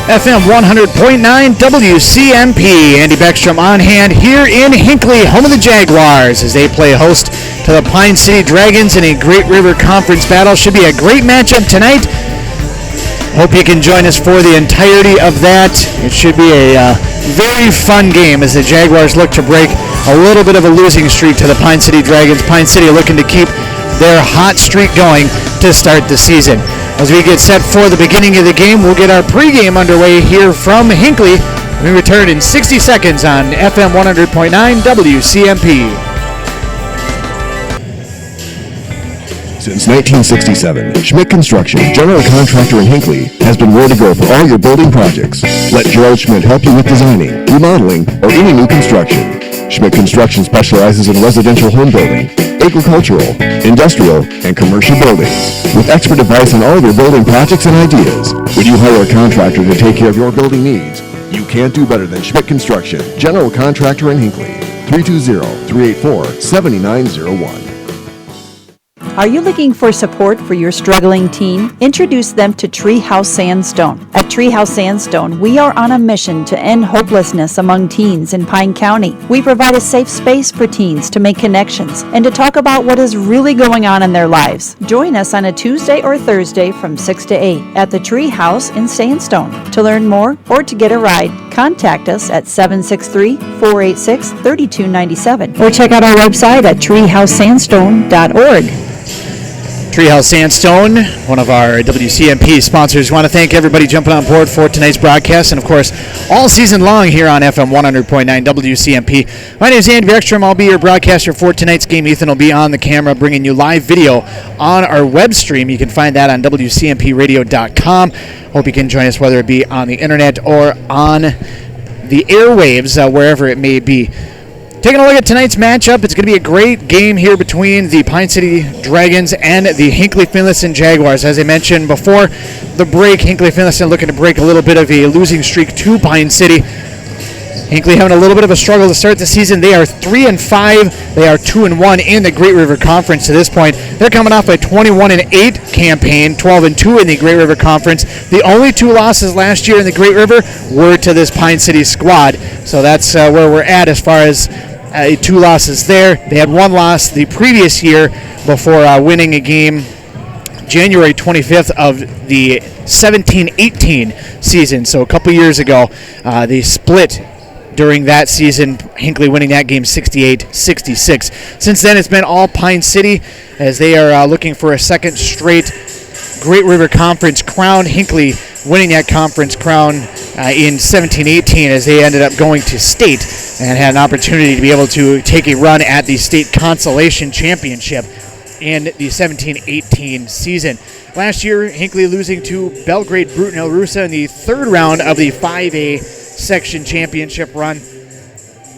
FM 100.9 WCMP. Andy Beckstrom on hand here in Hinckley, home of the Jaguars, as they play host to the Pine City Dragons in a Great River Conference battle. Should be a great matchup tonight. Hope you can join us for the entirety of that. It should be a very fun game as the Jaguars look to break a little bit of a losing streak to the Pine City Dragons. Pine City looking to keep their hot streak going to start the season. As we get set for the beginning of the game, we'll get our pregame underway here from Hinckley. We return in 60 seconds on FM 100.9 WCMP. Since 1967, Schmidt Construction, general contractor in Hinckley, has been where to go for all your building projects. Let Gerald Schmidt help you with designing, remodeling, or any new construction. Schmidt Construction specializes in residential home building, agricultural, industrial, and commercial buildings. With expert advice on all of your building projects and ideas, when you hire a contractor to take care of your building needs, you can't do better than Schmidt Construction, general contractor in Hinckley. 320-384-7901. Are you looking for support for your struggling teen? Introduce them to Treehouse Sandstone. At Treehouse Sandstone, we are on a mission to end hopelessness among teens in Pine County. We provide a safe space for teens to make connections and to talk about what is really going on in their lives. Join us on a Tuesday or Thursday from 6 to 8 at the Treehouse in Sandstone. To learn more or to get a ride, contact us at 763-486-3297 or check out our website at treehousesandstone.org. Treehouse Sandstone, one of our WCMP sponsors. Want to thank everybody jumping on board for tonight's broadcast, and of course, all season long here on FM 100.9 WCMP. My name is Andy Beckstrom. I'll be your broadcaster for tonight's game. Ethan will be on the camera bringing you live video on our web stream. You can find that on WCMPradio.com. Hope you can join us, whether it be on the internet or on the airwaves, wherever it may be. Taking a look at tonight's matchup, it's going to be a great game here between the Pine City Dragons and the Hinckley-Finlayson Jaguars. As I mentioned before the break, Hinckley-Finlayson looking to break a little bit of a losing streak to Pine City. Hinckley having a little bit of a struggle to start the season. They are 3-5. They are 2-1 in the Great River Conference to this point. They're coming off a 21-8 campaign, 12-2 in the Great River Conference. The only two losses last year in the Great River were to this Pine City squad. So that's where we're at as far as two losses there. They had one loss the previous year before winning a game January 25th of the 17-18 season. So a couple years ago, they split during that season, Hinckley winning that game 68-66. Since then, it's been all Pine City as they are looking for a second straight Great River Conference crown. Hinckley winning that conference crown in 17-18 as they ended up going to state and had an opportunity to be able to take a run at the state consolation championship in the 17-18 season. Last year, Hinckley losing to Belgrade Bruton Elrusa in the third round of the 5A section championship run,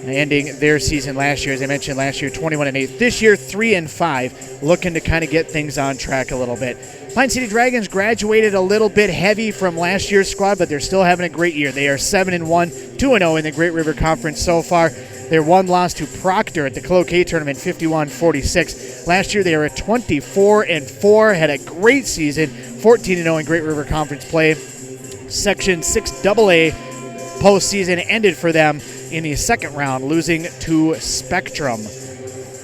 ending their season last year. As I mentioned, last year 21-8. This year 3-5, looking to kind of get things on track a little bit. Pine City Dragons graduated a little bit heavy from last year's squad, but they're still having a great year. They are 7-1, 2-0 in the Great River Conference so far. Their one loss to Proctor at the Cloquet tournament, 51-46. Last year they were 24-4, had a great season, 14-0 in Great River Conference play. Section 6AA postseason ended for them in the second round, losing to Spectrum.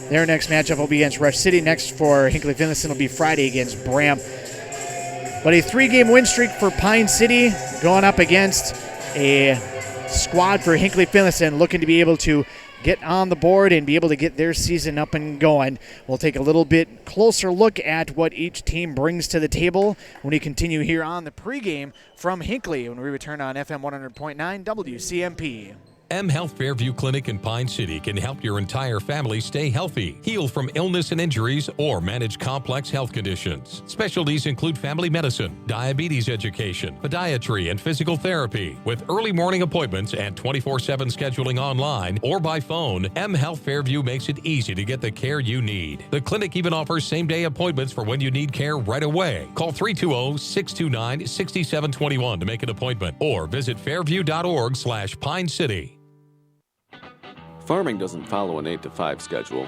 Their next matchup will be against Rush City. Next for Hinckley-Finlayson will be Friday against Bram. But a 3-game win streak for Pine City going up against a squad for Hinckley-Finlayson looking to be able to get on the board and be able to get their season up and going. We'll take a little bit closer look at what each team brings to the table when we continue here on the pregame from Hinckley when we return on FM 100.9 WCMP. M Health Fairview Clinic in Pine City can help your entire family stay healthy, heal from illness and injuries, or manage complex health conditions. Specialties include family medicine, diabetes education, podiatry, and physical therapy. With early morning appointments and 24/7 scheduling online or by phone, M Health Fairview makes it easy to get the care you need. The clinic even offers same-day appointments for when you need care right away. Call 320-629-6721 to make an appointment or visit fairview.org/Pine City. Farming doesn't follow an 8-to-5 schedule.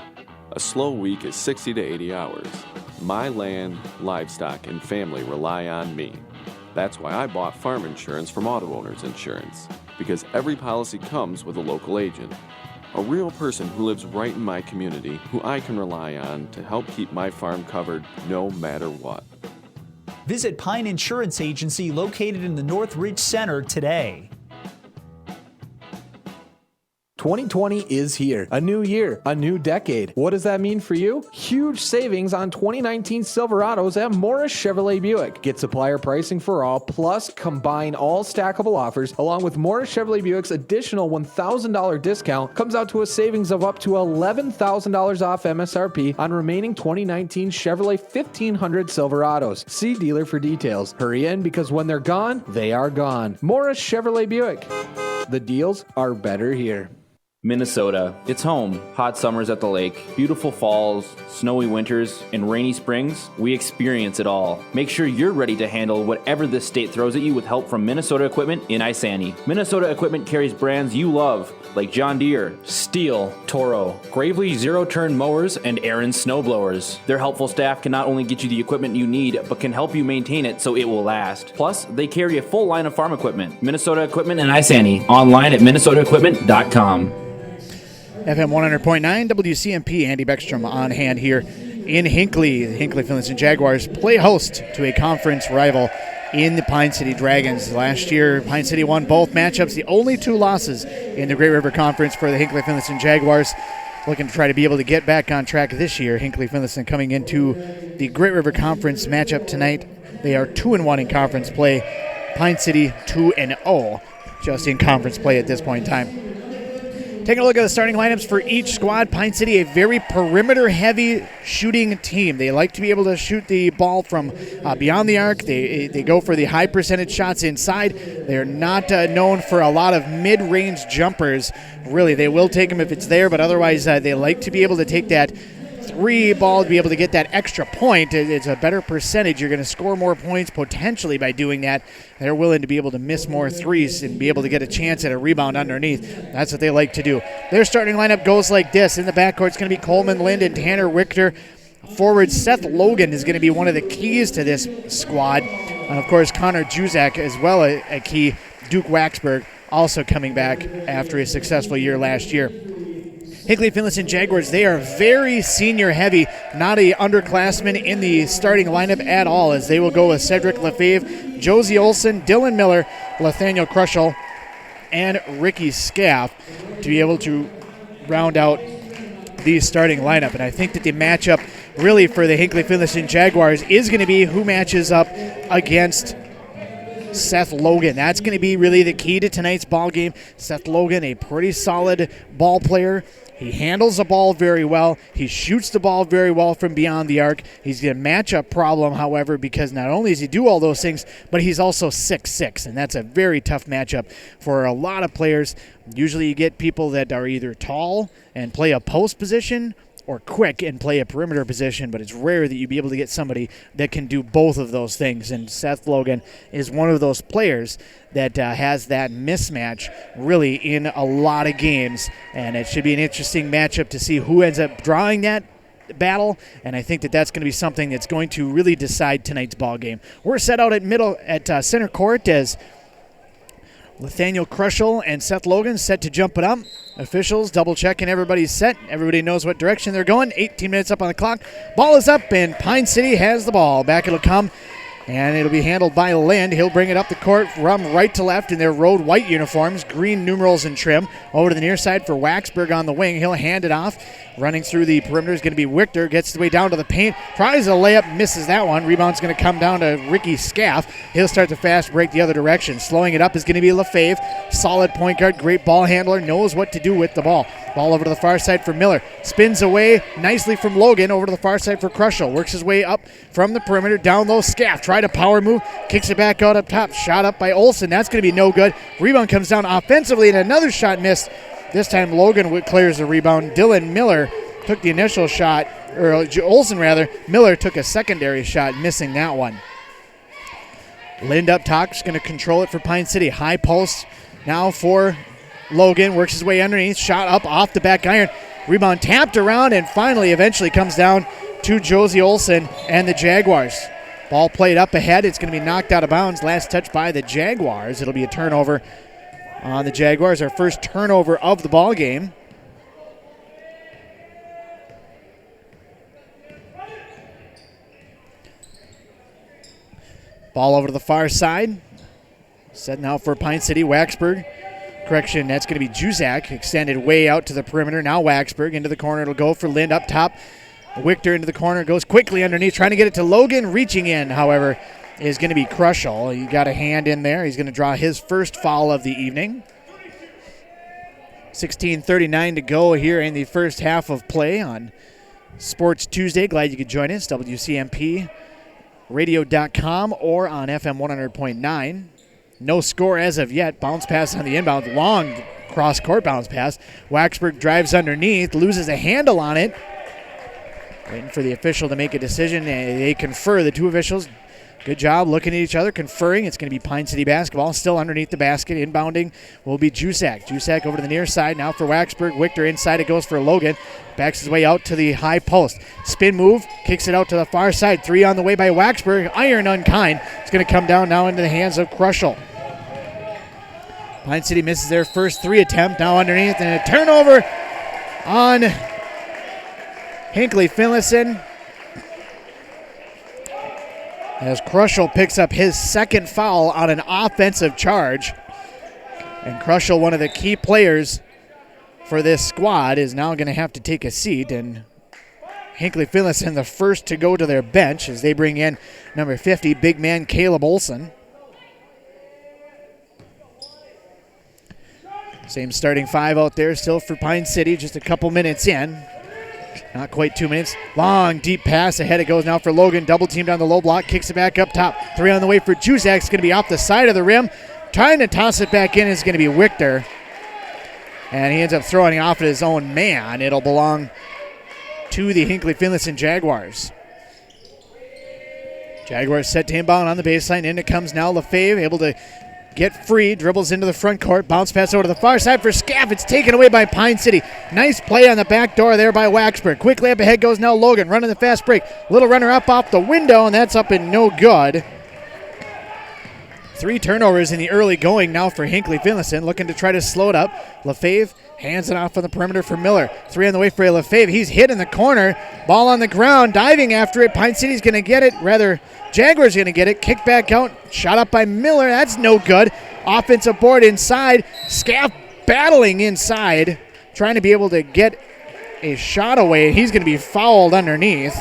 A slow week is 60 to 80 hours. My land, livestock, and family rely on me. That's why I bought farm insurance from Auto Owners Insurance, because every policy comes with a local agent. A real person who lives right in my community, who I can rely on to help keep my farm covered no matter what. Visit Pine Insurance Agency located in the Northridge Center today. 2020 is here. A new year, a new decade. What does that mean for you? Huge savings on 2019 Silverados at Morris Chevrolet Buick. Get supplier pricing for all, plus combine all stackable offers, along with Morris Chevrolet Buick's additional $1,000 discount, comes out to a savings of up to $11,000 off MSRP on remaining 2019 Chevrolet 1500 Silverados. See dealer for details. Hurry in, because when they're gone, they are gone. Morris Chevrolet Buick. The deals are better here. Minnesota. It's home. Hot summers at the lake, beautiful falls, snowy winters, and rainy springs. We experience it all. Make sure you're ready to handle whatever this state throws at you with help from Minnesota Equipment in Isani. Minnesota Equipment carries brands you love, like John Deere, Steel, Toro, Gravely zero-turn mowers, and Aaron snowblowers. Their helpful staff can not only get you the equipment you need, but can help you maintain it so it will last. Plus, they carry a full line of farm equipment. Minnesota Equipment in Isani. Online at minnesotaequipment.com. FM 100.9 WCMP, Andy Beckstrom on hand here in Hinckley. The Hinckley-Finlayson Jaguars play host to a conference rival in the Pine City Dragons. Last year, Pine City won both matchups, the only two losses in the Great River Conference for the Hinckley-Finlayson Jaguars. Looking to try to be able to get back on track this year. Hinckley-Finlayson coming into the Great River Conference matchup tonight. They are 2-1 in conference play. Pine City 2-0 just in conference play at this point in time. Taking a look at the starting lineups for each squad. Pine City, a very perimeter-heavy shooting team. They like to be able to shoot the ball from beyond the arc. They go for the high percentage shots inside. They're not known for a lot of mid-range jumpers. Really, they will take them if it's there, but otherwise they like to be able to take that three ball to be able to get that extra point. It's a better percentage. You're going to score more points potentially by doing that. They're willing to be able to miss more threes and be able to get a chance at a rebound underneath. That's what they like to do. Their starting lineup goes like this. In the backcourt, it's going to be Coleman Lind and Tanner Richter. Forward Seth Logan is going to be one of the keys to this squad. And, of course, Connor Juzak as well a key. Duke Waxberg also coming back after a successful year last year. Hinckley-Finlayson Jaguars, they are very senior heavy, not a underclassman in the starting lineup at all, as they will go with Cedric Lefebvre, Josie Olson, Dylan Miller, Nathaniel Krushel, and Ricky Scaff to be able to round out the starting lineup. And I think that the matchup really for the Hinckley-Finlayson Jaguars is going to be who matches up against Seth Logan. That's going to be really the key to tonight's ball game. Seth Logan, a pretty solid ball player. He handles the ball very well. He shoots the ball very well from beyond the arc. He's a matchup problem, however, because not only does he do all those things, but he's also 6'6", and that's a very tough matchup for a lot of players. Usually you get people that are either tall and play a post position or quick and play a perimeter position, but it's rare that you be able to get somebody that can do both of those things, and Seth Logan is one of those players that has that mismatch really in a lot of games, and it should be an interesting matchup to see who ends up drawing that battle, and I think that that's going to be something that's going to really decide tonight's ball game. We're set out at center court as Nathaniel Krushel and Seth Logan set to jump it up. Officials double-checking everybody's set. Everybody knows what direction they're going. 18 minutes up on the clock. Ball is up, and Pine City has the ball. Back it'll come, and it'll be handled by Lind. He'll bring it up the court from right to left in their road white uniforms, green numerals and trim. Over to the near side for Waxberg on the wing. He'll hand it off. Running through the perimeter is going to be Wichter. Gets the way down to the paint. Tries a layup, misses that one. Rebound's going to come down to Ricky Scaff. He'll start to fast break the other direction. Slowing it up is going to be Lefebvre. Solid point guard, great ball handler, knows what to do with the ball. Ball over to the far side for Miller. Spins away nicely from Logan over to the far side for Krushel. Works his way up from the perimeter. Down low, Scaff. Try to power move. Kicks it back out up top. Shot up by Olson. That's going to be no good. Rebound comes down offensively, and another shot missed. This time Logan clears the rebound. Dylan Miller took the initial shot, or Olson rather. Miller took a secondary shot, missing that one. Lind up top, just going to control it for Pine City. High post now for Logan. Works his way underneath. Shot up off the back iron. Rebound tapped around and finally eventually comes down to Josie Olson and the Jaguars. Ball played up ahead. It's going to be knocked out of bounds. Last touch by the Jaguars. It'll be a turnover on the Jaguars. Our first turnover of the ball game. Ball over to the far side. Setting out for Pine City. Waxburg. Correction, that's going to be Juzak. Extended way out to the perimeter. Now Waxburg into the corner. It'll go for Lind up top. Wichter into the corner. Goes quickly underneath. Trying to get it to Logan. Reaching in, however, is going to be Krushel. He got a hand in there. He's going to draw his first foul of the evening. 16:39 to go here in the first half of play on Sports Tuesday. Glad you could join us. WCMP radio.com or on FM 100.9. No score as of yet. Bounce pass on the inbound. Long cross-court bounce pass. Waxburg drives underneath, loses a handle on it. Waiting for the official to make a decision. They confer, the two officials. Good job looking at each other, conferring. It's going to be Pine City basketball. Still underneath the basket. Inbounding will be Jusak. Jusak over to the near side. Now for Waxburg. Wichter inside. It goes for Logan. Backs his way out to the high post. Spin move. Kicks it out to the far side. 3 on the way by Waxburg. Iron unkind. It's going to come down now into the hands of Krushel. Pine City misses their first 3 attempt. Now underneath. And a turnover on Hinckley-Finlayson. As Krushel picks up his second foul on an offensive charge. And Krushel, one of the key players for this squad, is now going to have to take a seat. And Hinckley-Finlayson the first to go to their bench as they bring in number 50, big man Caleb Olson. Same starting 5 out there still for Pine City, just a couple minutes in. Not quite 2 minutes. Long, deep pass. Ahead it goes now for Logan. Double teamed on the low block. Kicks it back up top. 3 on the way for Juzak. It's going to be off the side of the rim. Trying to toss it back in is going to be Wichter. And he ends up throwing it off at his own man. It'll belong to the Hinckley-Finlayson Jaguars. Jaguars set to inbound on the baseline. In it comes now Lefebvre, able to get free, dribbles into the front court, bounce pass over to the far side for Scaff. It's taken away by Pine City. Nice play on the back door there by Waxburg. Quickly up ahead goes now Logan, running the fast break. Little runner up off the window, and that's up and no good. 3 turnovers in the early going now for Hinckley-Finlayson, looking to try to slow it up. Lefebvre hands it off on the perimeter for Miller. 3 on the way for Lefebvre. He's hit in the corner. Ball on the ground, diving after it. Pine City's going to get it, rather Jaguars going to get it. Kick back out. Shot up by Miller. That's no good. Offensive board inside. Scaff battling inside. Trying to be able to get a shot away. He's going to be fouled underneath.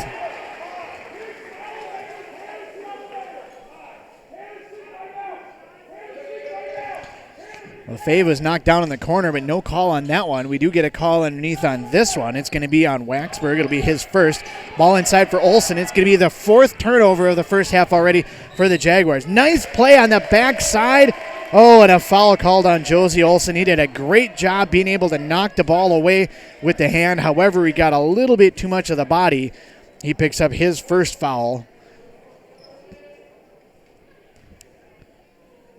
Lefebvre was knocked down in the corner, but no call on that one. We do get a call underneath on this one. It's going to be on Waxburg. It'll be his first. Ball inside for Olson. It's going to be the 4th turnover of the first half already for the Jaguars. Nice play on the backside. Oh, and a foul called on Josie Olson. He did a great job being able to knock the ball away with the hand. However, he got a little bit too much of the body. He picks up his first foul.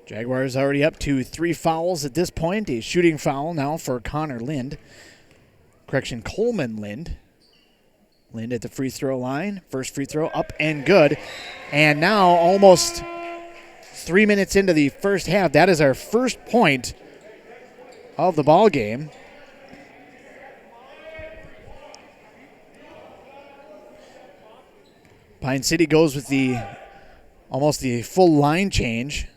Jaguars already up to 3 fouls at this point. A shooting foul now for Connor Lind. Correction, Coleman Lind. Lind at the free throw line. First free throw up and good. And now almost 3 minutes into the first half. That is our first point of the ball game. Pine City goes with almost the full line change.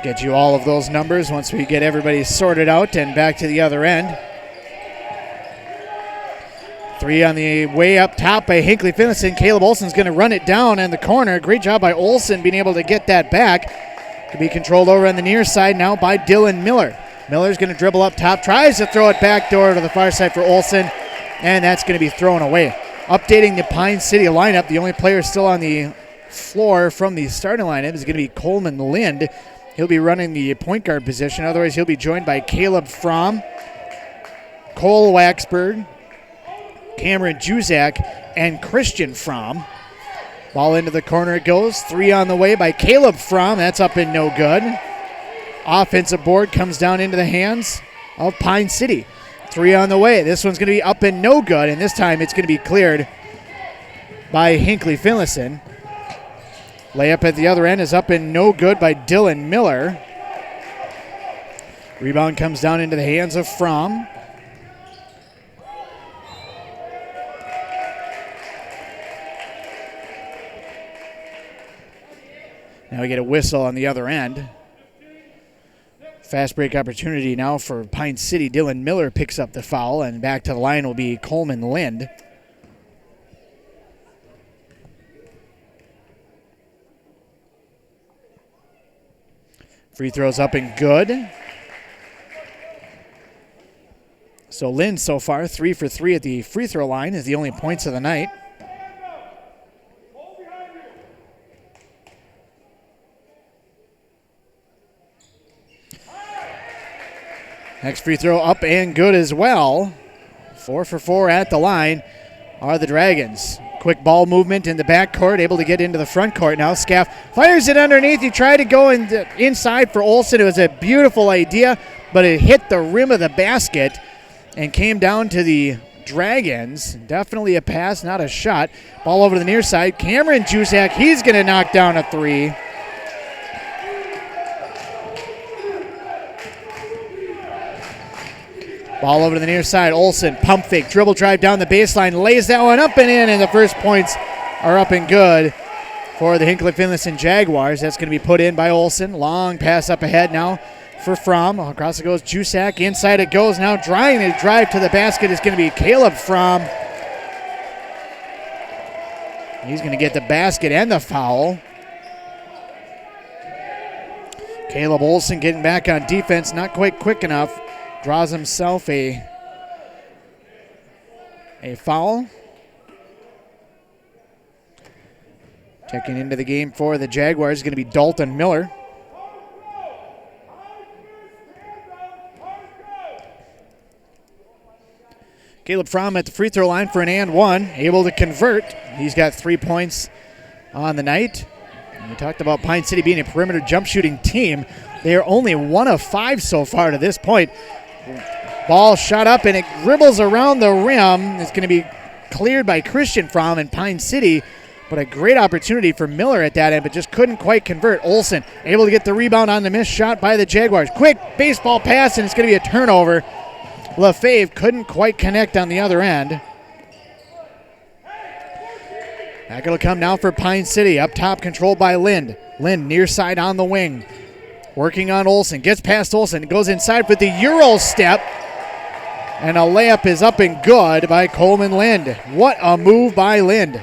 Get you all of those numbers once we get everybody sorted out and back to the other end. 3 on the way up top by Hinckley-Finlayson. Caleb Olson's going to run it down in the corner. Great job by Olson being able to get that back. Could be controlled over on the near side now by Dylan Miller. Miller's going to dribble up top, tries to throw it back door to the far side for Olson, and that's going to be thrown away. Updating the Pine City lineup, the only player still on the floor from the starting lineup is going to be Coleman Lind. He'll be running the point guard position. Otherwise, he'll be joined by Caleb Fromm, Cole Waxburg, Cameron Juzak, and Christian Fromm. Ball into the corner it goes. 3 on the way by Caleb Fromm. That's up and no good. Offensive board comes down into the hands of Pine City. Three on the way. This one's going to be up and no good, and this time it's going to be cleared by Hinckley-Finlayson. Layup at the other end is up and no good by Dylan Miller. Rebound comes down into the hands of Fromm. Now we get a whistle on the other end. Fast break opportunity now for Pine City. Dylan Miller picks up the foul, and back to the line will be Coleman Lind. Free throws up and good. So Lind so far 3 for 3 at the free throw line is the only points of the night. Next free throw up and good as well. 4 for 4 at the line are the Dragons. Quick ball movement in the backcourt, able to get into the front court now. Scaff fires it underneath. He tried to go inside for Olsen. It was a beautiful idea, but it hit the rim of the basket and came down to the Dragons. Definitely a pass, not a shot. Ball over to the near side. Cameron Juszak, he's going to knock down a three. Ball over to the near side. Olsen, pump fake, dribble drive down the baseline, lays that one up and in, and the first points are up and good for the Hinckley-Finlayson Jaguars. That's going to be put in by Olsen. Long pass up ahead now for Fromm. Across it goes Juszak. Inside it goes now. Trying to drive to the basket is going to be Caleb Fromm. He's going to get the basket and the foul. Caleb Olsen getting back on defense, not quite quick enough. Draws himself a foul. Checking into the game for the Jaguars is going to be Dalton Miller. Caleb Fromm at the free throw line for an and one, able to convert. He's got 3 points on the night. And we talked about Pine City being a perimeter jump shooting team. They are only 1 of 5 so far to this point. Ball shot up and it dribbles around the rim. It's going to be cleared by Christian Fromm in Pine City, but a great opportunity for Miller at that end, but just couldn't quite convert. Olsen able to get the rebound on the missed shot by the Jaguars. Quick baseball pass, and it's going to be a turnover. LaFave couldn't quite connect on the other end. Back it'll come now for Pine City. Up top, controlled by Lind. Lind near side on the wing. Working on Olsen. Gets past Olsen. Goes inside with the Euro step. And a layup is up and good by Coleman Lind. What a move by Lind.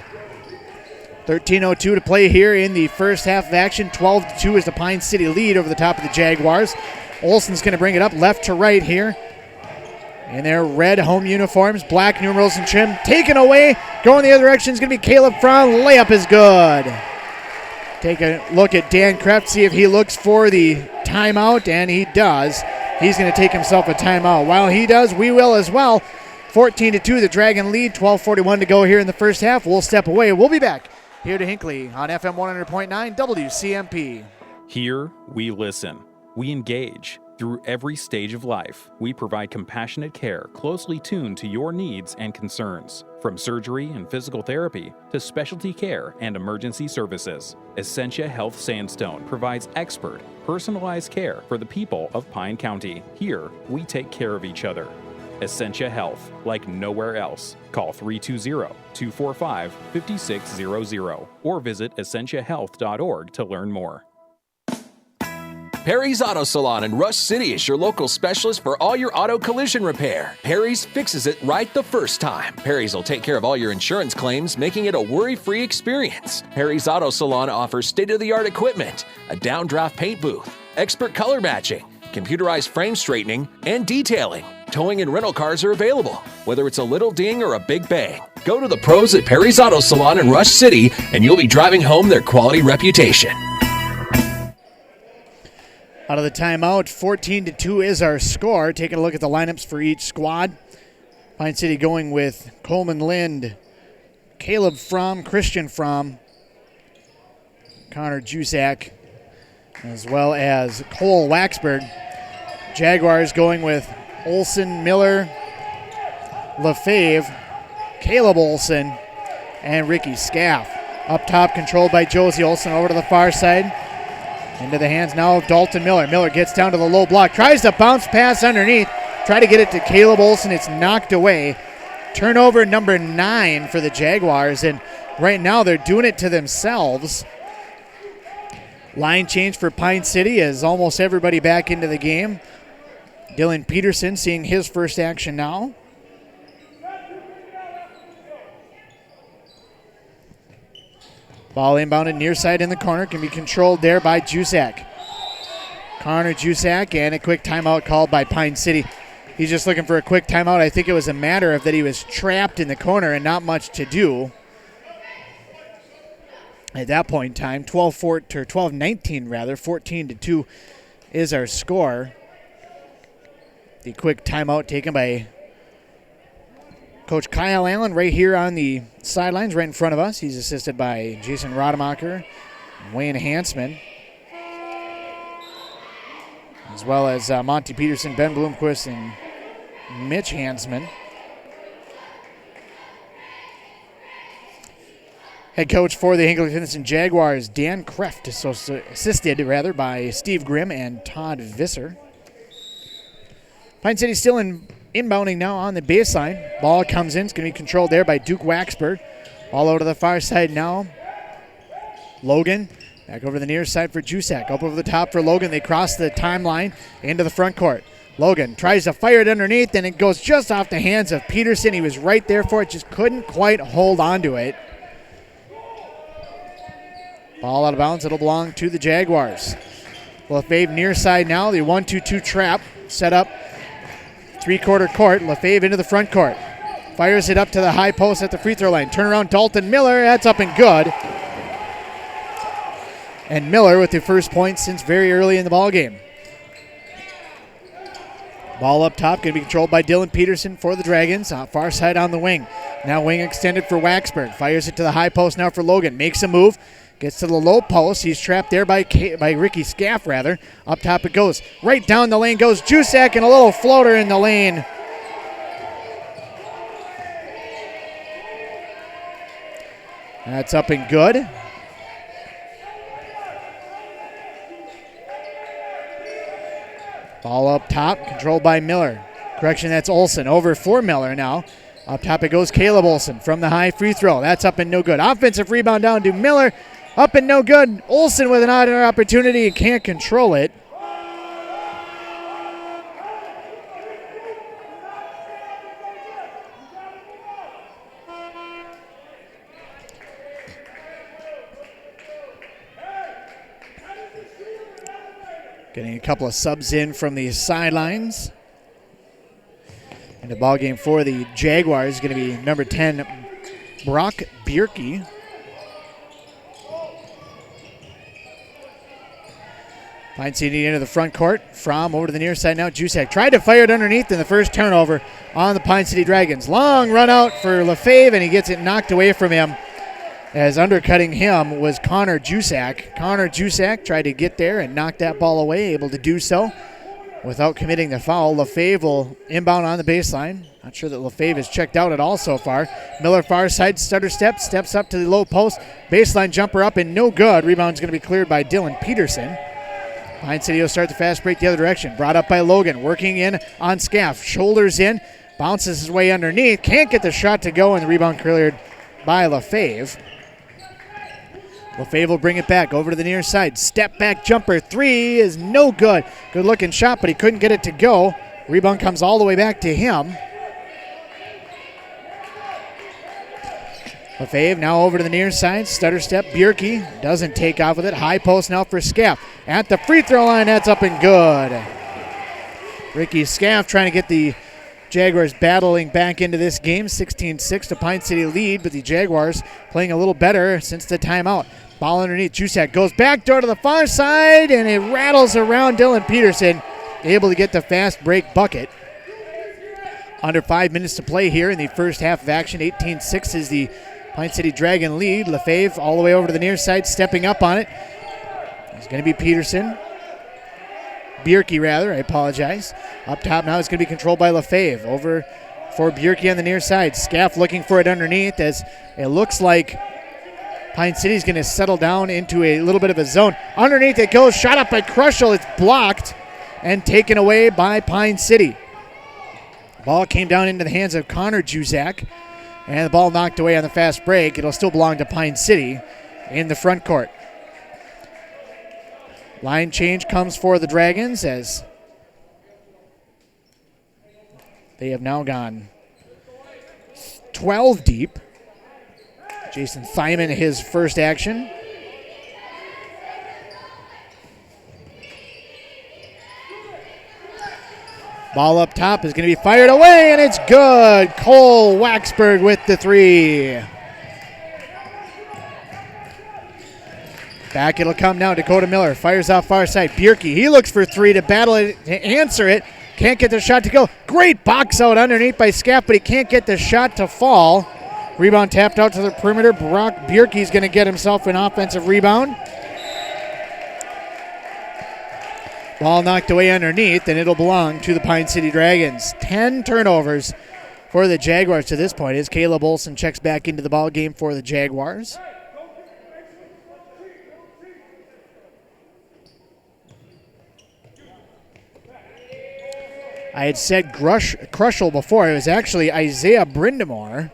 13:02 to play here in the first half of action. 12-2 is the Pine City lead over the top of the Jaguars. Olsen's going to bring it up left to right here. In their red home uniforms, black numerals and trim. Taken away. Going the other direction is going to be Caleb Fromm. Layup is good. Take a look at Dan Kreft, see if he looks for the timeout, and he does. He's going to take himself a timeout. While he does, we will as well. 14-2, the Dragon lead. 12:41 to go here in the first half. We'll step away. We'll be back here to Hinckley on FM 100.9 WCMP. Here, we listen. We engage. Through every stage of life, we provide compassionate care closely tuned to your needs and concerns. From surgery and physical therapy to specialty care and emergency services, Essentia Health Sandstone provides expert, personalized care for the people of Pine County. Here, we take care of each other. Essentia Health, like nowhere else. Call 320-245-5600 or visit essentiahealth.org to learn more. Perry's Auto Salon in Rush City is your local specialist for all your auto collision repair. Perry's fixes it right the first time. Perry's will take care of all your insurance claims, making it a worry-free experience. Perry's Auto Salon offers state-of-the-art equipment, a downdraft paint booth, expert color matching, computerized frame straightening, and detailing. Towing and rental cars are available, whether it's a little ding or a big bang. Go to the pros at Perry's Auto Salon in Rush City, and you'll be driving home their quality reputation. Out of the timeout, 14-2 is our score. Taking a look at the lineups for each squad. Pine City going with Coleman Lind, Caleb Fromm, Christian Fromm, Connor Juszak, as well as Cole Waxberg. Jaguars going with Olsen, Miller, Lefebvre, Caleb Olson, and Ricky Scaff. Up top, controlled by Josie Olson, over to the far side. Into the hands now of Dalton Miller. Miller gets down to the low block, tries to bounce pass underneath, try to get it to Caleb Olson. It's knocked away. Turnover number 9 for the Jaguars, and right now they're doing it to themselves. Line change for Pine City as almost everybody back into the game. Dylan Peterson seeing his first action now. Ball inbounded near side in the corner, can be controlled there by Jusak. Connor Jusak, and a quick timeout called by Pine City. He's just looking for a quick timeout. I think it was a matter of that he was trapped in the corner and not much to do. At that point in time, 12-19 rather, 14-2 is our score. The quick timeout taken by Coach Kyle Allen right here on the sidelines, right in front of us. He's assisted by Jason Rademacher, Wayne Hansman, as well as Monty Peterson, Ben Bloomquist, and Mitch Hansman. Head coach for the Hinckley-Finlayson Jaguars, Dan Kreft, assisted by Steve Grimm and Todd Visser. Pine City still inbounding now on the baseline. Ball comes in. It's going to be controlled there by Duke Waxberg. All over to the far side now. Logan back over the near side for Jusak. Up over the top for Logan. They cross the timeline into the front court. Logan tries to fire it underneath, and it goes just off the hands of Peterson. He was right there for it, just couldn't quite hold on to it. Ball out of bounds. It'll belong to the Jaguars. Lefebvre near side now. The 1-2-2 trap set up. Three-quarter court. Lefebvre into the front court. Fires it up to the high post at the free throw line. Turnaround Dalton Miller. That's up and good. And Miller with the first point since very early in the ball game. Ball up top. Going to be controlled by Dylan Peterson for the Dragons. Far side on the wing. Now wing extended for Waxberg. Fires it to the high post now for Logan. Makes a move. Gets to the low post. He's trapped there by Ricky Scaff, rather. Up top it goes. Right down the lane goes Jusak, and a little floater in the lane. That's up and good. Ball up top, controlled by Miller. Correction, that's Olson. Over for Miller now. Up top it goes Caleb Olson from the high free throw. That's up and no good. Offensive rebound down to Miller. Up and no good. Olson with another opportunity and can't control it. Getting a couple of subs in from the sidelines. And the ball game for the Jaguars is going to be number 10, Brock Bierke. Pine City into the front court. From over to the near side now. Jusak tried to fire it underneath in the first turnover on the Pine City Dragons. Long run out for Lefebvre, and he gets it knocked away from him. As undercutting him was Connor Jusak. Connor Jusak tried to get there and knock that ball away, able to do so without committing the foul. Lefebvre will inbound on the baseline. Not sure that Lefebvre has checked out at all so far. Miller far side, stutter step, steps up to the low post. Baseline jumper up and no good. Rebound's going to be cleared by Dylan Peterson. Pine City will start the fast break the other direction. Brought up by Logan, working in on Scaff. Shoulders in, bounces his way underneath. Can't get the shot to go, and the rebound cleared by Lefebvre. Lefebvre will bring it back over to the near side. Step back jumper, three is no good. Good looking shot, but he couldn't get it to go. Rebound comes all the way back to him. Lefebvre now over to the near side. Stutter step, Bierke doesn't take off with it. High post now for Scaff. At the free throw line, that's up and good. Ricky Scaff trying to get the Jaguars battling back into this game. 16-6 to Pine City lead, but the Jaguars playing a little better since the timeout. Ball underneath. Jusak goes back door to the far side, and it rattles around Dylan Peterson, able to get the fast break bucket. Under 5 minutes to play here in the first half of action. 18-6 is the Pine City Dragon lead. Lefebvre all the way over to the near side, stepping up on it. It's going to be Peterson. Bierke, rather. I apologize. Up top now it's going to be controlled by Lefebvre. Over for Bjerke on the near side. Scaff looking for it underneath as it looks like Pine City's going to settle down into a little bit of a zone. Underneath it goes, shot up by Crushel. It's blocked and taken away by Pine City. Ball came down into the hands of Connor Juzak, and the ball knocked away on the fast break. It'll still belong to Pine City in the front court. Line change comes for the Dragons as they have now gone 12 deep. Jason Thyman, his first action. Ball up top is going to be fired away, and it's good. Cole Waxberg with the three. Back it'll come now. Dakota Miller fires off far side. Bjerke, he looks for three to battle it, to answer it. Can't get the shot to go. Great box out underneath by Scaff, but he can't get the shot to fall. Rebound tapped out to the perimeter. Brock Bjerke's going to get himself an offensive rebound. Ball knocked away underneath, and it'll belong to the Pine City Dragons. 10 turnovers for the Jaguars to this point as Caleb Olson checks back into the ball game for the Jaguars. I had said Crushel before. It was actually Isaiah Brindamore.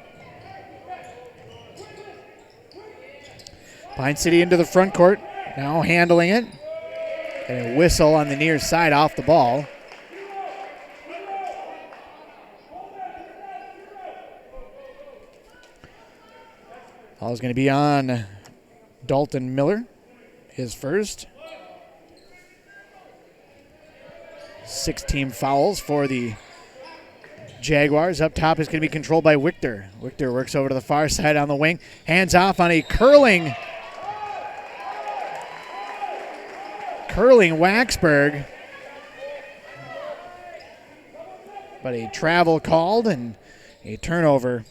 Pine City into the front court, now handling it. And a whistle on the near side off the ball. Ball's going to be on Dalton Miller, his first. 16 fouls for the Jaguars. Up top is going to be controlled by Wichter. Wichter works over to the far side on the wing. Hands off on a curling Waxberg. But a travel called and a turnover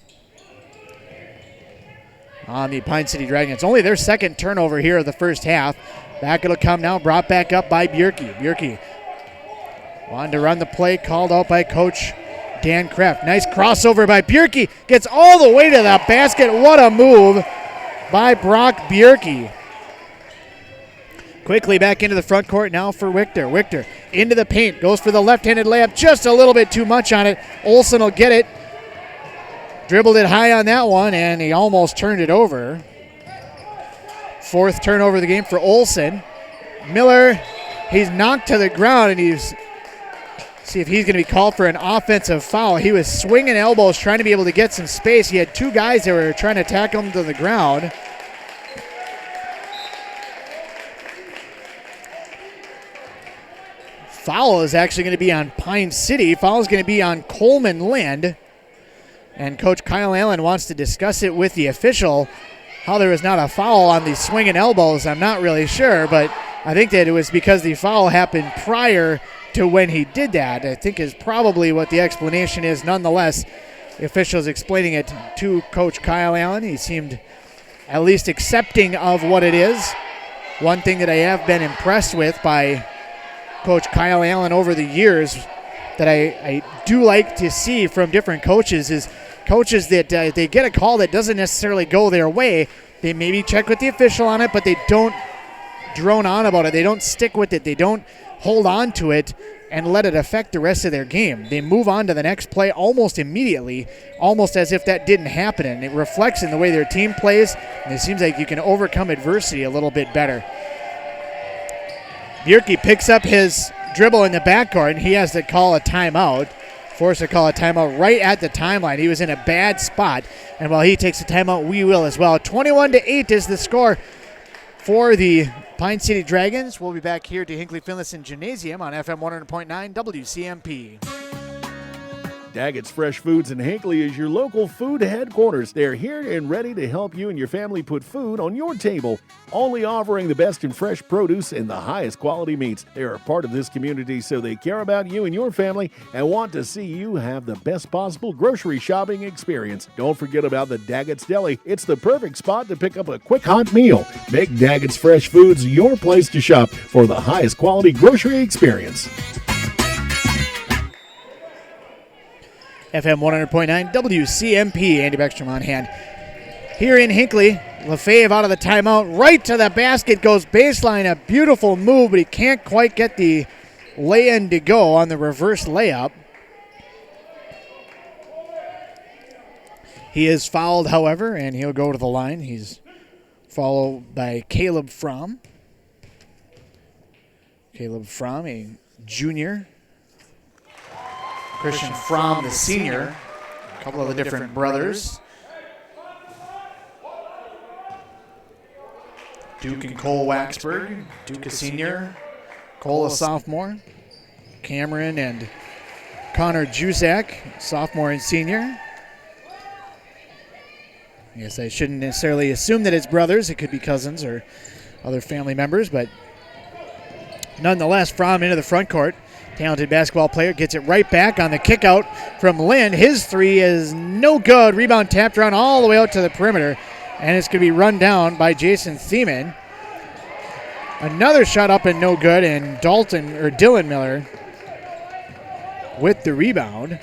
on the Pine City Dragons. Only their second turnover here of the first half. Back it'll come now, brought back up by Bjerke. Bjerke wanted to run the play, called out by Coach Dan Kraft. Nice crossover by Bjerke. Gets all the way to the basket. What a move by Brock Bjerke. Quickly back into the front court now for Wichter. Wichter into the paint. Goes for the left-handed layup. Just a little bit too much on it. Olson will get it. Dribbled it high on that one, and he almost turned it over. Fourth turnover of the game for Olson. Miller, he's knocked to the ground, and he's see if he's going to be called for an offensive foul. He was swinging elbows, trying to be able to get some space. He had two guys that were trying to tackle him to the ground. Foul is actually going to be on Pine City. Foul is going to be on Coleman Lind. And Coach Kyle Allen wants to discuss it with the official. How there was not a foul on the swinging elbows, I'm not really sure, but I think that it was because the foul happened prior to when he did that. I think is probably what the explanation is. Nonetheless, the official is explaining it to Coach Kyle Allen. He seemed at least accepting of what it is. One thing that I have been impressed with by Coach Kyle Allen over the years that I do like to see from different coaches is coaches that they get a call that doesn't necessarily go their way. They maybe check with the official on it, but they don't drone on about it. They don't stick with it. They don't hold on to it and let it affect the rest of their game. They move on to the next play almost immediately, almost as if that didn't happen. And it reflects in the way their team plays, and it seems like you can overcome adversity a little bit better. Bjerke picks up his dribble in the backcourt, and he has to call a timeout. Forced to call a timeout right at the timeline. He was in a bad spot, and while he takes a timeout, we will as well. 21-8 is the score for the Pine City Dragons. We'll be back here to Hinckley-Finlayson Gymnasium on FM 100.9 WCMP. Daggett's Fresh Foods in Hinckley is your local food headquarters. They're here and ready to help you and your family put food on your table, only offering the best in fresh produce and the highest quality meats. They are a part of this community, so they care about you and your family and want to see you have the best possible grocery shopping experience. Don't forget about the Daggett's Deli. It's the perfect spot to pick up a quick hot meal. Make Daggett's Fresh Foods your place to shop for the highest quality grocery experience. FM 100.9 WCMP. Andy Beckstrom on hand. Here in Hinckley, Lefebvre out of the timeout. Right to the basket goes baseline. A beautiful move, but he can't quite get the lay-in to go on the reverse layup. He is fouled, however, and he'll go to the line. He's followed by Caleb Fromm. Caleb Fromm, a junior. Christian Fromm, the senior. A couple of the different brothers. Duke and Cole Waxberg. Duke a senior. Cole a sophomore. Cameron and Connor Juszak, sophomore and senior. I guess I shouldn't necessarily assume that it's brothers. It could be cousins or other family members, but nonetheless, Fromm into the front court. Talented basketball player gets it right back on the kick out from Lynn. His three is no good. Rebound tapped around all the way out to the perimeter, and it's going to be run down by Jason Thiemann. Another shot up and no good, and Dylan Miller with the rebound.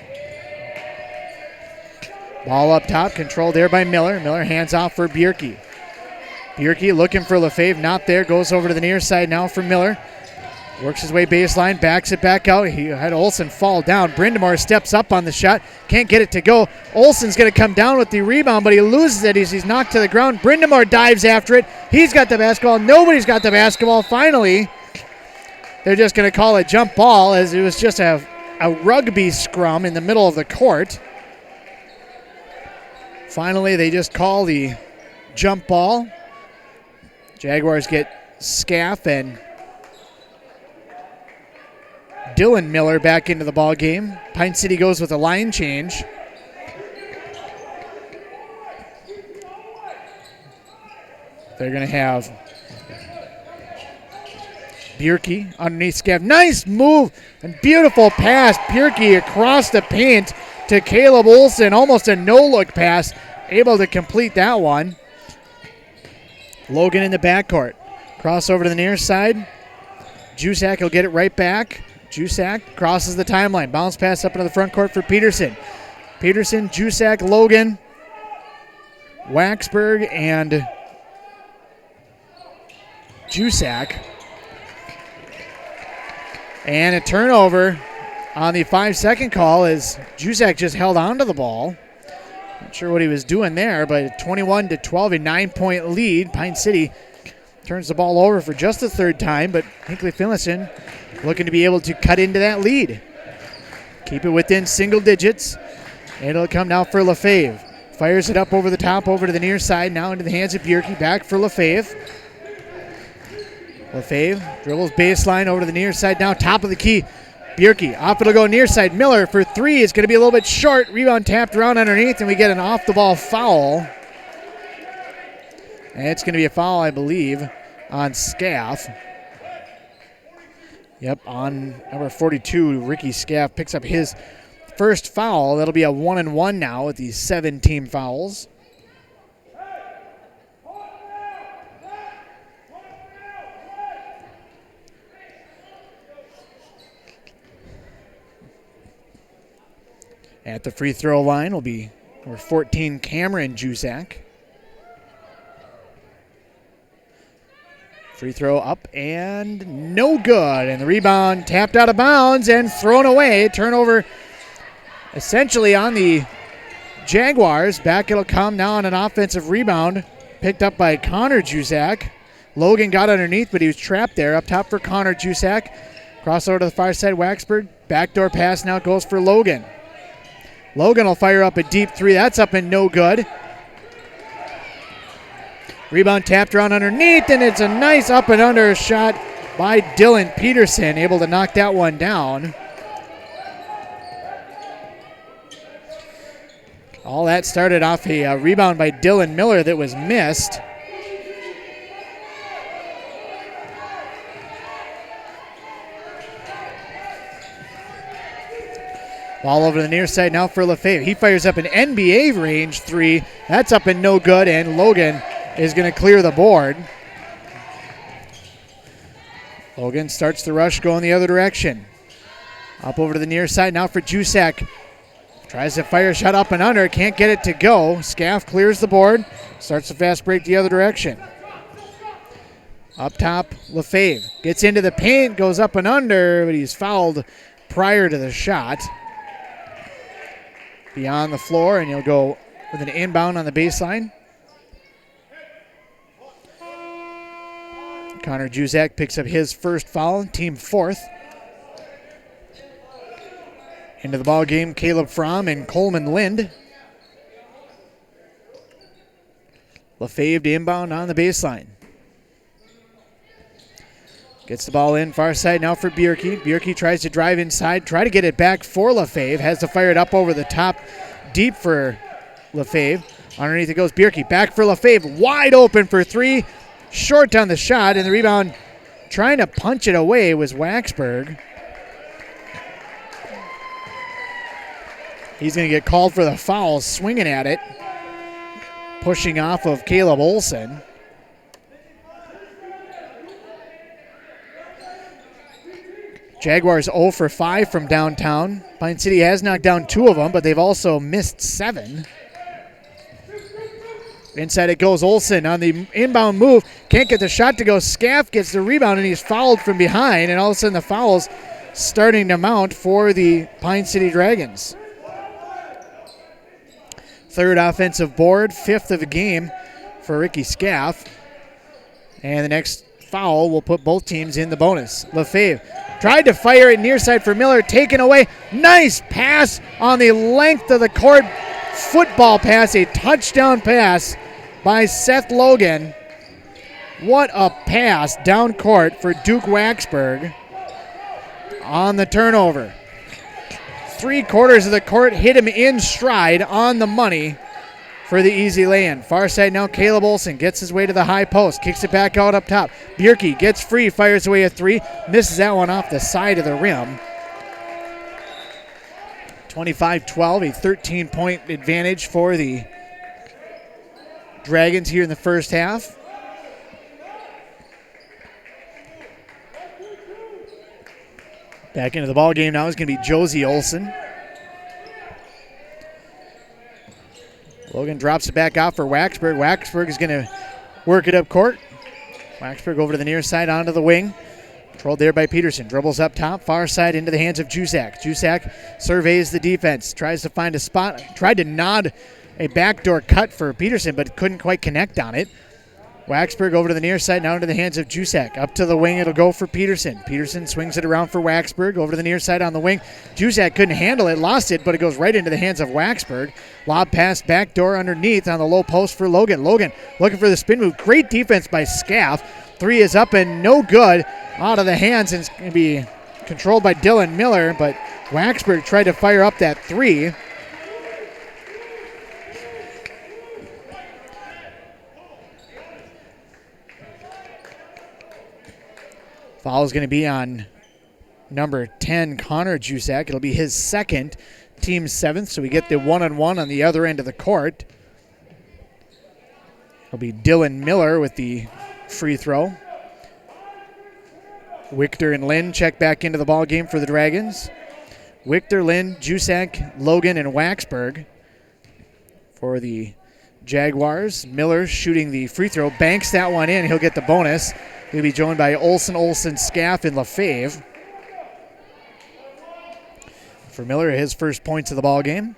Ball up top, controlled there by Miller. Miller hands off for Bjerke. Bjerke looking for Lefebvre, not there. Goes over to the near side now for Miller. Works his way baseline, backs it back out. He had Olsen fall down. Brindamore steps up on the shot. Can't get it to go. Olsen's going to come down with the rebound, but he loses it. He's knocked to the ground. Brindamore dives after it. He's got the basketball. Nobody's got the basketball. Finally, they're just going to call a jump ball as it was just a rugby scrum in the middle of the court. Finally, they just call the jump ball. Jaguars get Scaff and Dylan Miller back into the ball game. Pine City goes with a line change. They're going to have Bjerke underneath Scaff. Nice move and beautiful pass. Bjerke across the paint to Caleb Olsen. Almost a no-look pass. Able to complete that one. Logan in the backcourt. Crossover to the near side. Juszak will get it right back. Juszak crosses the timeline. Bounce pass up into the front court for Peterson. Peterson, Juszak, Logan, Waxberg, and Juszak. And a turnover on the 5-second call as Juszak just held onto the ball. Not sure what he was doing there, but 21-12, a 9-point lead. Pine City turns the ball over for just the third time, but Hinckley-Finlayson looking to be able to cut into that lead. Keep it within single digits. And it'll come now for Lefebvre. Fires it up over the top, over to the near side, now into the hands of Bjerke. Back for Lefebvre. Lefebvre dribbles baseline over to the near side now, top of the key. Bjerke, off it'll go near side. Miller for three is going to be a little bit short. Rebound tapped around underneath, and we get an off-the-ball foul. And it's going to be a foul, I believe, on Scaff. Yep, on number 42, Ricky Scaff picks up his first foul. That'll be a 1-and-1 now with these 7 team fouls. At the free throw line will be number 14, Cameron Juszak. Free throw up and no good. And the rebound tapped out of bounds and thrown away. Turnover essentially on the Jaguars. Back it'll come now on an offensive rebound. Picked up by Connor Juszak. Logan got underneath, but he was trapped there. Up top for Connor Juszak. Crossover to the far side, Waxberg. Backdoor pass now goes for Logan. Logan will fire up a deep three. That's up and no good. Rebound tapped around underneath, and it's a nice up and under shot by Dylan Peterson, able to knock that one down. All that started off a rebound by Dylan Miller that was missed. Ball over to the near side now for Lefebvre. He fires up an NBA range three. That's up and no good, and Logan is going to clear the board. Logan starts the rush going the other direction. Up over to the near side now for Juszak. Tries to fire a shot up and under. Can't get it to go. Scaff clears the board. Starts the fast break the other direction. Up top, Lefebvre gets into the paint, goes up and under, but he's fouled prior to the shot. Beyond the floor, and he'll go with an inbound on the baseline. Connor Juzak picks up his first foul, team fourth. Into the ball game, Caleb Fromm and Coleman Lind. Lefebvre to inbound on the baseline. Gets the ball in, far side now for Bjerke. Bjerke tries to drive inside, try to get it back for Lefebvre. Has to fire it up over the top, deep for Lefebvre. Underneath it goes Bjerke, back for Lefebvre. Wide open for three, short on the shot, and the rebound trying to punch it away was Waxberg. He's going to get called for the foul, swinging at it, pushing off of Caleb Olson. Jaguars 0 for 5 from downtown. Pine City has knocked down 2 of them, but they've also missed 7. Inside it goes Olson on the inbound move. Can't get the shot to go. Scaff gets the rebound, and he's fouled from behind, and all of a sudden the foul's starting to mount for the Pine City Dragons. Third offensive board, 5th of the game for Ricky Scaff. And the next foul will put both teams in the bonus. Lefebvre tried to fire it near side for Miller, taken away. Nice pass on the length of the court. Football pass, a touchdown pass by Seth Logan. What a pass down court for Duke Waxberg on the turnover. 3/4 of the court hit him in stride on the money for the easy lay-in. Far side now, Caleb Olson gets his way to the high post, kicks it back out up top. Bjerke gets free, fires away a 3, misses that one off the side of the rim. 25-12, a 13-point advantage for the Dragons here in the first half. Back into the ball game now is going to be Josie Olson. Logan drops it back out for Waxberg. Waxberg is going to work it up court. Waxberg over to the near side onto the wing. Controlled there by Peterson. Dribbles up top, far side into the hands of Juzak. Juzak surveys the defense, tries to find a spot, tried to nod a backdoor cut for Peterson, but couldn't quite connect on it. Waxberg over to the near side, now into the hands of Juzak. Up to the wing, it'll go for Peterson. Peterson swings it around for Waxberg, over to the near side on the wing. Juzak couldn't handle it, lost it, but it goes right into the hands of Waxberg. Lob pass backdoor underneath on the low post for Logan. Logan looking for the spin move. Great defense by Scaff. 3 is up and no good. Out of the hands, and it's going to be controlled by Dylan Miller, but Waxberg tried to fire up that 3. Foul is going to be on number 10, Connor Juzak. It'll be his second, team 7th, so we get the one-on-one on the other end of the court. It'll be Dylan Miller with the free throw. Wichter and Lynn check back into the ball game for the Dragons. Wichter, Lynn, Juzak, Logan, and Waxberg for the Jaguars. Miller shooting the free throw, banks that one in. He'll get the bonus. He'll be joined by Olson, Scaff, and Lefebvre. For Miller, his first points of the ball game.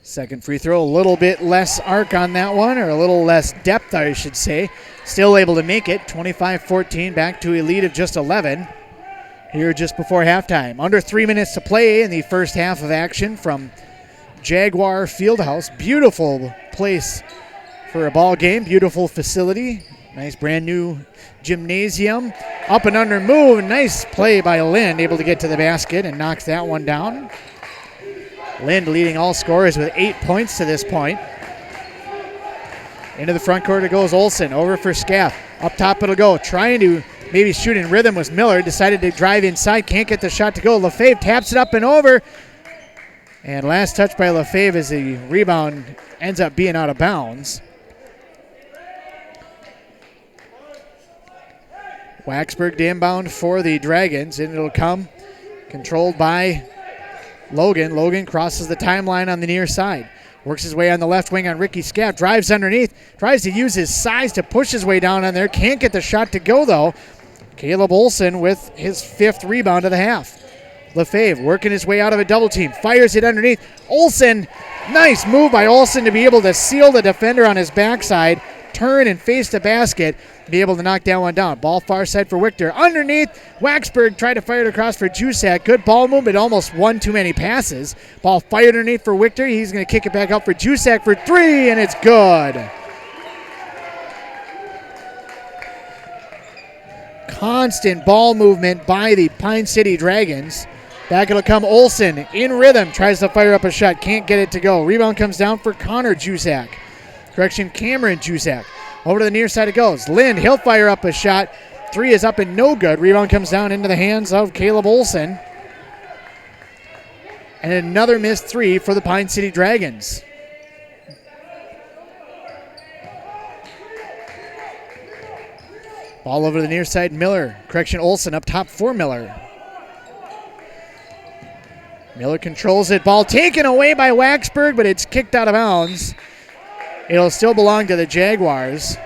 Second free throw, a little bit less arc on that one, or a little less depth, I should say. Still able to make it. 25-14, back to a lead of just 11 here just before halftime. Under 3 minutes to play in the first half of action from Jaguar Fieldhouse. Beautiful place for a ball game, beautiful facility. Nice brand new gymnasium. Up and under move, nice play by Lind, able to get to the basket and knocks that one down. Lind leading all scorers with 8 points to this point. Into the front court it goes Olson, over for Scaff. Up top it'll go, trying to maybe shoot in rhythm was Miller, decided to drive inside, can't get the shot to go. Lefebvre taps it up and over. And last touch by Lefebvre as the rebound ends up being out of bounds. Waxberg to inbound for the Dragons, and it'll come controlled by Logan. Logan crosses the timeline on the near side. Works his way on the left wing on Ricky Scaff. Drives underneath. Tries to use his size to push his way down on there. Can't get the shot to go, though. Caleb Olson with his 5th rebound of the half. Lefebvre working his way out of a double team. Fires it underneath. Olson. Nice move by Olson to be able to seal the defender on his backside. Turn and face the basket. Be able to knock that one down. Ball far side for Wichter. Underneath, Waxberg tried to fire it across for Jusak. Good ball movement, almost one too many passes. Ball fired underneath for Wichter. He's going to kick it back up for Jusak for 3, and it's good. Constant ball movement by the Pine City Dragons. Back it'll come Olson in rhythm. Tries to fire up a shot. Can't get it to go. Rebound comes down for Connor Jusak. Correction, Cameron Jusak. Over to the near side it goes. Lind, he'll fire up a shot. 3 is up and no good. Rebound comes down into the hands of Caleb Olson. And another missed 3 for the Pine City Dragons. Ball over to the near side, Miller. Correction, Olson up top for Miller. Miller controls it. Ball taken away by Waxberg, but it's kicked out of bounds. It'll still belong to the Jaguars.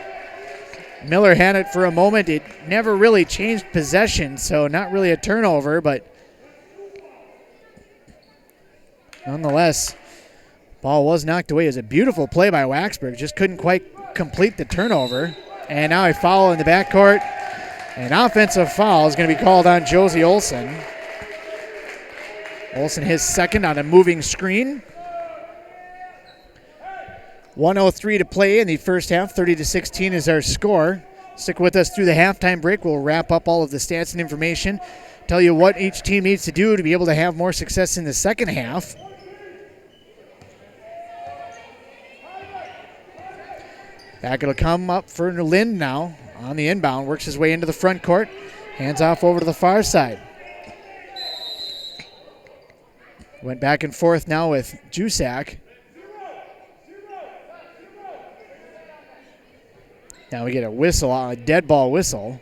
Miller had it for a moment. It never really changed possession, so not really a turnover, but nonetheless, ball was knocked away. It was a beautiful play by Waxberg. Just couldn't quite complete the turnover. And now a foul in the backcourt. An offensive foul is going to be called on Josie Olson. Olson his second on a moving screen. 1:03 to play in the first half. 30-16 is our score. Stick with us through the halftime break. We'll wrap up all of the stats and information. Tell you what each team needs to do to be able to have more success in the second half. Back it'll come up for Lind now on the inbound. Works his way into the front court. Hands off over to the far side. Went back and forth now with Jusak. Now we get a whistle, a dead ball whistle.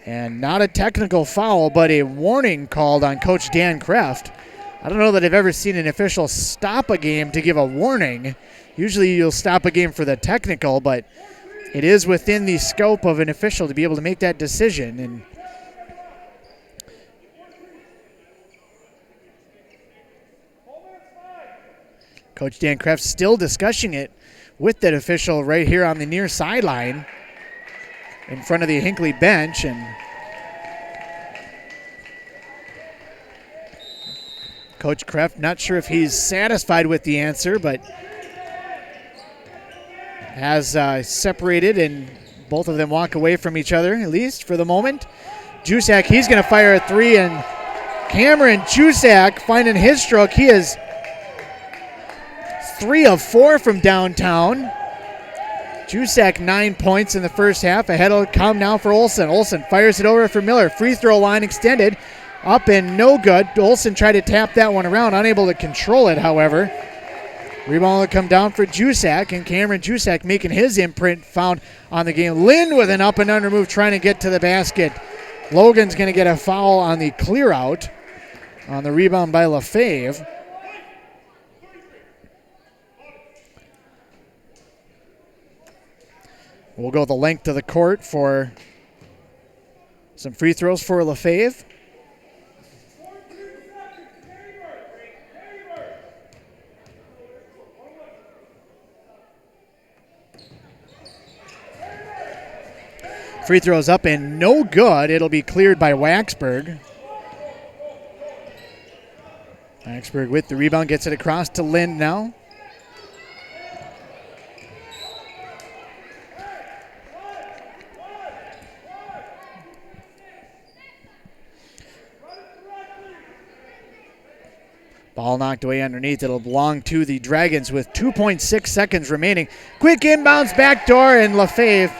And not a technical foul, but a warning called on Coach Dan Kreft. I don't know that I've ever seen an official stop a game to give a warning. Usually you'll stop a game for the technical, but it is within the scope of an official to be able to make that decision. And Coach Dan Kreft still discussing it with that official right here on the near sideline in front of the Hinckley bench. And Coach Kreft, not sure if he's satisfied with the answer, but has separated, and both of them walk away from each other, at least for the moment. Jusak, he's going to fire a 3, and Cameron Jusak finding his stroke. He is 3 of 4 from downtown. Jusak 9 points in the first half. Ahead will come now for Olson. Olson fires it over for Miller. Free throw line extended. Up and no good. Olson tried to tap that one around. Unable to control it, however. Rebound will come down for Jusak, and Cameron Jusak making his imprint found on the game. Lind with an up and under move trying to get to the basket. Logan's going to get a foul on the clear out on the rebound by Lefebvre. We'll go the length of the court for some free throws for Lefebvre. Free throws up and no good. It'll be cleared by Waxberg. Waxberg with the rebound, gets it across to Lind now. Ball knocked away underneath. It'll belong to the Dragons with 2.6 seconds remaining. Quick inbounds backdoor, and Lefebvre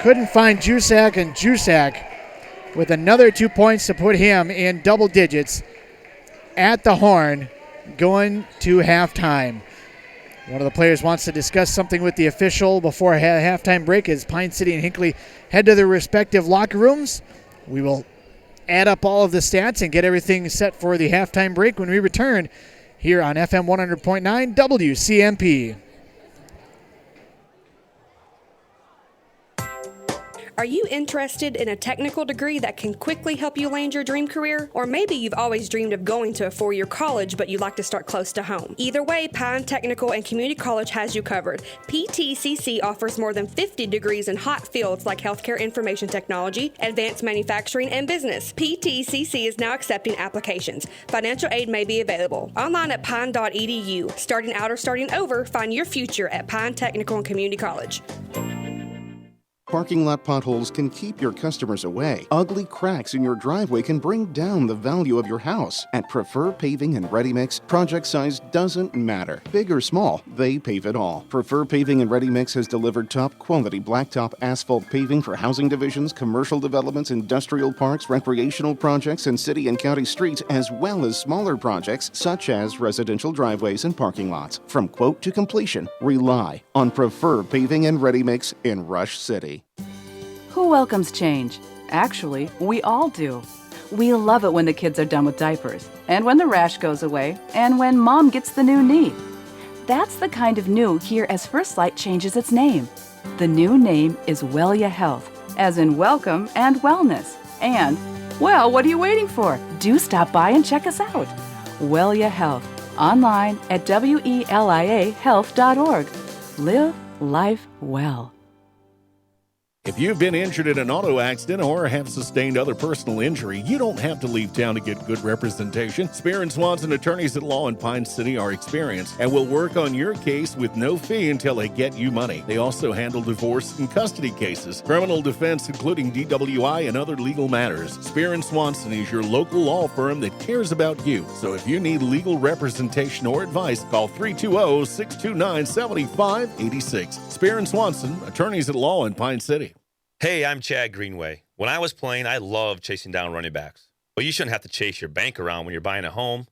couldn't find Jusak, and Jusak with another 2 points to put him in double digits at the horn going to halftime. One of the players wants to discuss something with the official before a halftime break as Pine City and Hinckley head to their respective locker rooms. We will add up all of the stats and get everything set for the halftime break when we return here on FM 100.9 WCMP. Are you interested in a technical degree that can quickly help you land your dream career? Or maybe you've always dreamed of going to a four-year college, but you'd like to start close to home. Either way, Pine Technical and Community College has you covered. PTCC offers more than 50 degrees in hot fields like healthcare information technology, advanced manufacturing, and business. PTCC is now accepting applications. Financial aid may be available. Online at pine.edu. Starting out or starting over, find your future at Pine Technical and Community College. Parking lot potholes can keep your customers away. Ugly cracks in your driveway can bring down the value of your house. At Prefer Paving and Ready Mix, project size doesn't matter. Big or small, they pave it all. Prefer Paving and Ready Mix has delivered top quality blacktop asphalt paving for housing divisions, commercial developments, industrial parks, recreational projects, and city and county streets, as well as smaller projects such as residential driveways and parking lots. From quote to completion, rely on Prefer Paving and Ready Mix in Rush City. Who welcomes change? Actually, we all do. We love it when the kids are done with diapers, and when the rash goes away, and when mom gets the new knee. That's the kind of new here as First Light changes its name. The new name is Wellia Health, as in welcome and wellness. And, well, what are you waiting for? Do stop by and check us out. Wellia Health, online at WELIAhealth.org. Live life well. If you've been injured in an auto accident or have sustained other personal injury, you don't have to leave town to get good representation. Spear and Swanson attorneys at law in Pine City are experienced and will work on your case with no fee until they get you money. They also handle divorce and custody cases, criminal defense, including DWI and other legal matters. Spear and Swanson is your local law firm that cares about you. So if you need legal representation or advice, call 320-629-7586. Spear and Swanson, attorneys at law in Pine City. Hey, I'm Chad Greenway. When I was playing, I loved chasing down running backs. But you shouldn't have to chase your bank around when you're buying a home.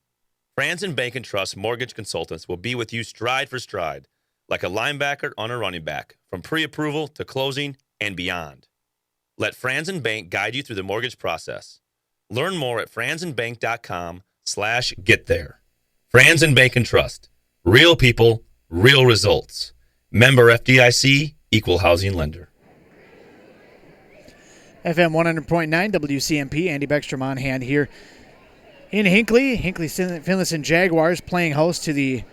Franzen Bank & Trust Mortgage Consultants will be with you stride for stride, like a linebacker on a running back, from pre-approval to closing and beyond. Let Franzen Bank guide you through the mortgage process. Learn more at franzenbank.com/get there. Franzen Bank & Trust. Real people, real results. Member FDIC, Equal Housing Lender. FM 100.9 WCMP, Andy Beckstrom on hand here in Hinckley. Hinckley-Finlayson Jaguars playing host to the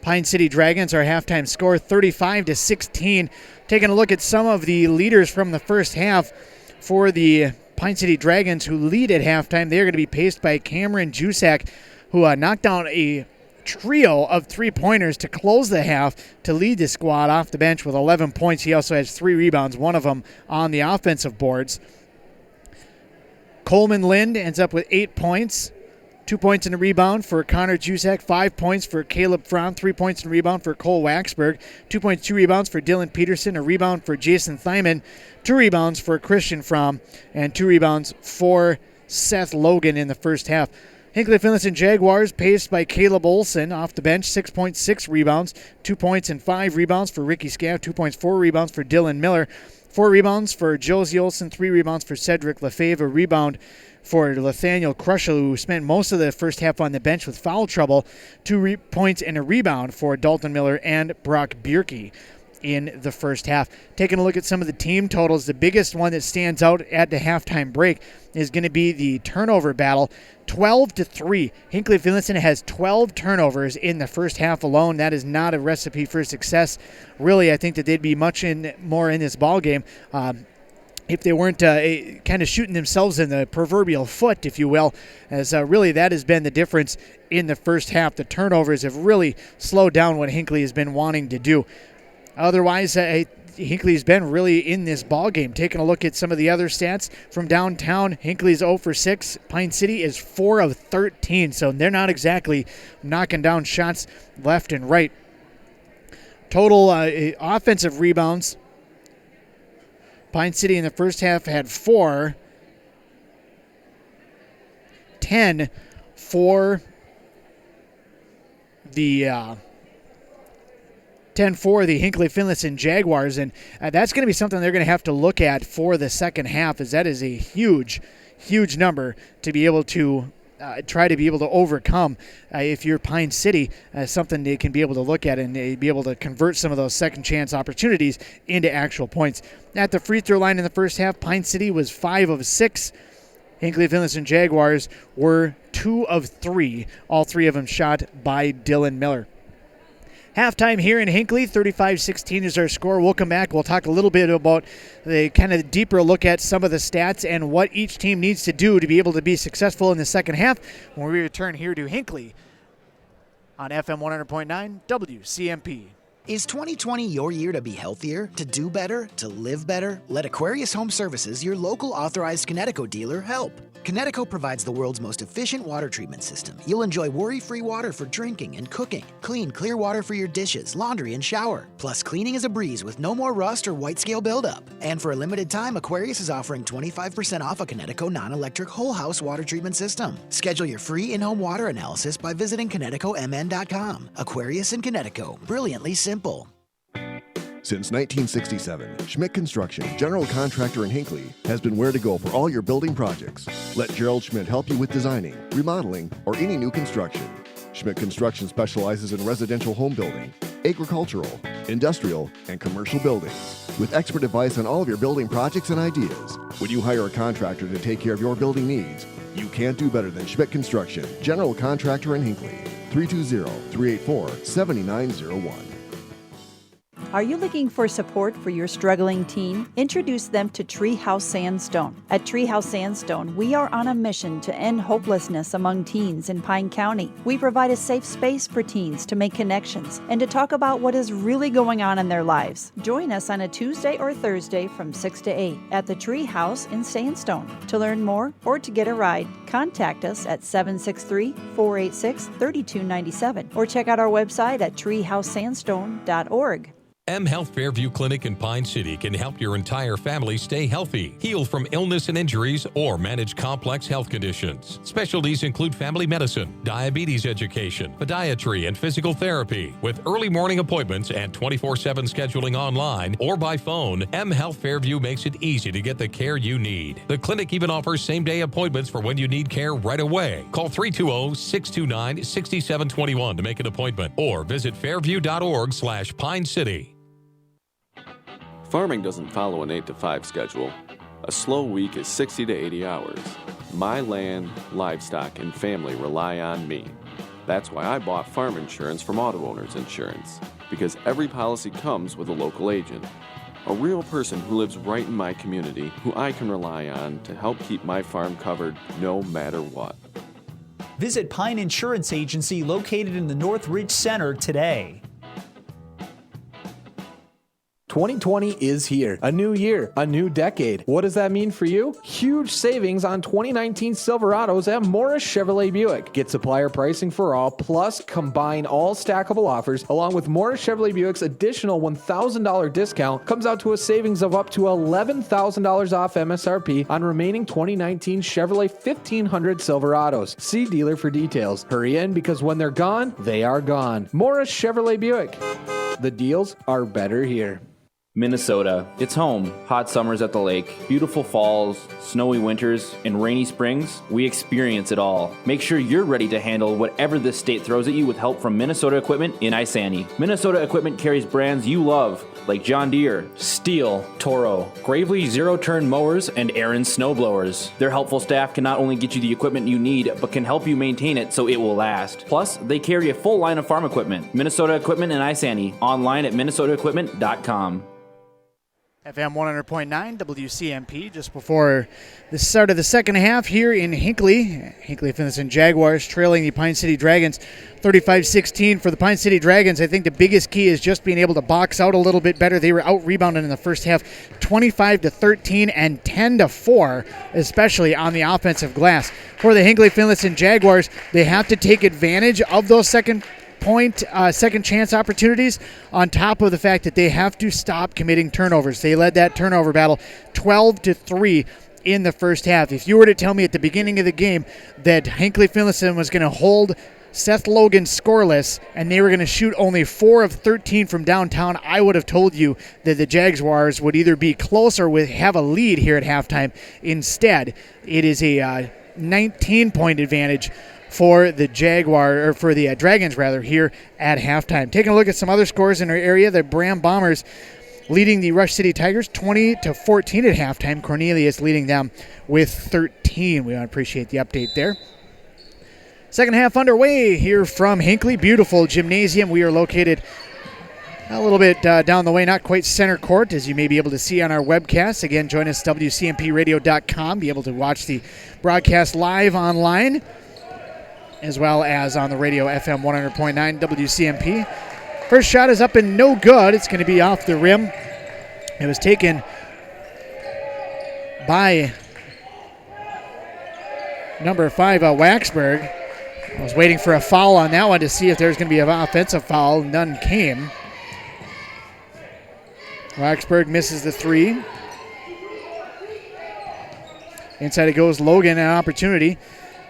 Pine City Dragons. Our halftime score 35-16. Taking a look at some of the leaders from the first half for the Pine City Dragons who lead at halftime. They're going to be paced by Cameron Jusak, who knocked down a trio of three-pointers to close the half to lead the squad off the bench with 11 points. He also has 3 rebounds, one of them on the offensive boards. Coleman Lind ends up with 8 points, 2 points and a rebound for Connor Jusak, 5 points for Caleb Fromm, 3 points and a rebound for Cole Waxberg, 2 points, 2 rebounds for Dylan Peterson, a rebound for Jason Thyman, 2 rebounds for Christian Fromm, and 2 rebounds for Seth Logan in the first half. Hinckley-Finlayson Jaguars paced by Caleb Olson off the bench, 6.6 rebounds, 2 points and 5 rebounds for Ricky Scaff, 2 points, 4 rebounds for Dylan Miller, 4 rebounds for Josie Olson, 3 rebounds for Cedric Lefebvre, a rebound for Nathaniel Crushel, who spent most of the first half on the bench with foul trouble, 2 points and a rebound for Dalton Miller and Brock Bierke in the first half. Taking a look at some of the team totals, the biggest one that stands out at the halftime break is going to be the turnover battle. 12-3. Hinckley-Finlayson has 12 turnovers in the first half alone. That is not a recipe for success. Really, I think that they'd be much more in this ball game if they weren't kind of shooting themselves in the proverbial foot, if you will, as really that has been the difference in the first half. The turnovers have really slowed down what Hinckley has been wanting to do. Otherwise, Hinckley's been really in this ball game. Taking a look at some of the other stats from downtown, Hinckley's 0 for 6. Pine City is 4 of 13, so they're not exactly knocking down shots left and right. Total offensive rebounds, Pine City in the first half had 4, 10 for the 10-4, the Hinckley-Finlayson Jaguars, and that's going to be something they're going to have to look at for the second half, as that is a huge number to be able to try to be able to overcome if you're Pine City, something they can be able to look at and be able to convert some of those second chance opportunities into actual points. At the free throw line in the first half, Pine City was 5 of 6. Hinckley-Finlayson Jaguars were 2 of 3. All 3 of them shot by Dylan Miller. Halftime here in Hinckley, 35-16 is our score. We'll come back. We'll talk a little bit about the kind of deeper look at some of the stats and what each team needs to do to be able to be successful in the second half when we return here to Hinckley on FM 100.9 WCMP. Is 2020 your year to be healthier, to do better, to live better? Let Aquarius Home Services, your local authorized Connecticut dealer, help. Connecticut provides the world's most efficient water treatment system. You'll enjoy worry-free water for drinking and cooking. Clean, clear water for your dishes, laundry, and shower. Plus, cleaning is a breeze with no more rust or white scale buildup. And for a limited time, Aquarius is offering 25% off a Connecticut non-electric whole house water treatment system. Schedule your free in-home water analysis by visiting ConnecticutMN.com. Aquarius in Connecticut. Brilliantly simple. Since 1967, Schmidt Construction, general contractor in Hinckley, has been where to go for all your building projects. Let Gerald Schmidt help you with designing, remodeling, or any new construction. Schmidt Construction specializes in residential home building, agricultural, industrial, and commercial buildings. With expert advice on all of your building projects and ideas, when you hire a contractor to take care of your building needs, you can't do better than Schmidt Construction, general contractor in Hinckley. 320-384-7901. Are you looking for support for your struggling teen? Introduce them to Treehouse Sandstone. At Treehouse Sandstone, we are on a mission to end hopelessness among teens in Pine County. We provide a safe space for teens to make connections and to talk about what is really going on in their lives. Join us on a Tuesday or Thursday from 6 to 8 at the Treehouse in Sandstone. To learn more or to get a ride, contact us at 763-486-3297 or check out our website at treehousesandstone.org. M Health Fairview Clinic in Pine City can help your entire family stay healthy, heal from illness and injuries, or manage complex health conditions. Specialties include family medicine, diabetes education, podiatry, and physical therapy. With early morning appointments and 24/7 scheduling online or by phone, M Health Fairview makes it easy to get the care you need. The clinic even offers same-day appointments for when you need care right away. Call 320-629-6721 to make an appointment or visit fairview.org/Pine City. Farming doesn't follow an 8-to-5 schedule. A slow week is 60 to 80 hours. My land, livestock, and family rely on me. That's why I bought farm insurance from Auto Owners Insurance, because every policy comes with a local agent. A real person who lives right in my community, who I can rely on to help keep my farm covered no matter what. Visit Pine Insurance Agency located in the North Ridge Center today. 2020 is here. A new year, a new decade. What does that mean for you? Huge savings on 2019 Silverados at Morris Chevrolet Buick. Get supplier pricing for all, plus combine all stackable offers, along with Morris Chevrolet Buick's additional $1,000 discount, comes out to a savings of up to $11,000 off MSRP on remaining 2019 Chevrolet 1500 Silverados. See dealer for details. Hurry in, because when they're gone, they are gone. Morris Chevrolet Buick. The deals are better here. Minnesota. It's home. Hot summers at the lake, beautiful falls, snowy winters, and rainy springs. We experience it all. Make sure you're ready to handle whatever this state throws at you with help from Minnesota Equipment in Isani. Minnesota Equipment carries brands you love, like John Deere, Steel, Toro, Gravely zero-turn mowers, and Aaron snowblowers. Their helpful staff can not only get you the equipment you need, but can help you maintain it so it will last. Plus, they carry a full line of farm equipment. Minnesota Equipment in Isani. Online at minnesotaequipment.com. FM 100.9 WCMP, just before the start of the second half here in Hinckley. Hinckley-Finlayson Jaguars trailing the Pine City Dragons 35-16. For the Pine City Dragons, I think the biggest key is just being able to box out a little bit better. They were out-rebounded in the first half 25-13 and 10-4, especially on the offensive glass. For the Hinckley-Finlayson Jaguars, they have to take advantage of those second chance opportunities, on top of the fact that they have to stop committing turnovers. They led that turnover battle 12-3 in the first half. If you were to tell me at the beginning of the game that Hinckley-Finlayson was going to hold Seth Logan scoreless, and they were going to shoot only 4 of 13 from downtown, I would have told you that the Jaguars would either be close or would have a lead here at halftime. Instead, it is a 19-point advantage for the Dragons here at halftime. Taking a look at some other scores in our area, the Bram Bombers leading the Rush City Tigers 20-14 at halftime. Cornelius leading them with 13. We appreciate the update there. Second half underway here from Hinckley. Beautiful gymnasium. We are located a little bit down the way, not quite center court, as you may be able to see on our webcast. Again, join us at WCMPradio.com. Be able to watch the broadcast live online, as well as on the radio, FM 100.9 WCMP. First shot is up and no good. It's going to be off the rim. It was taken by number 5, Waxberg. I was waiting for a foul on that one to see if there's going to be an offensive foul. None came. Waxberg misses the 3. Inside it goes. Logan, an opportunity.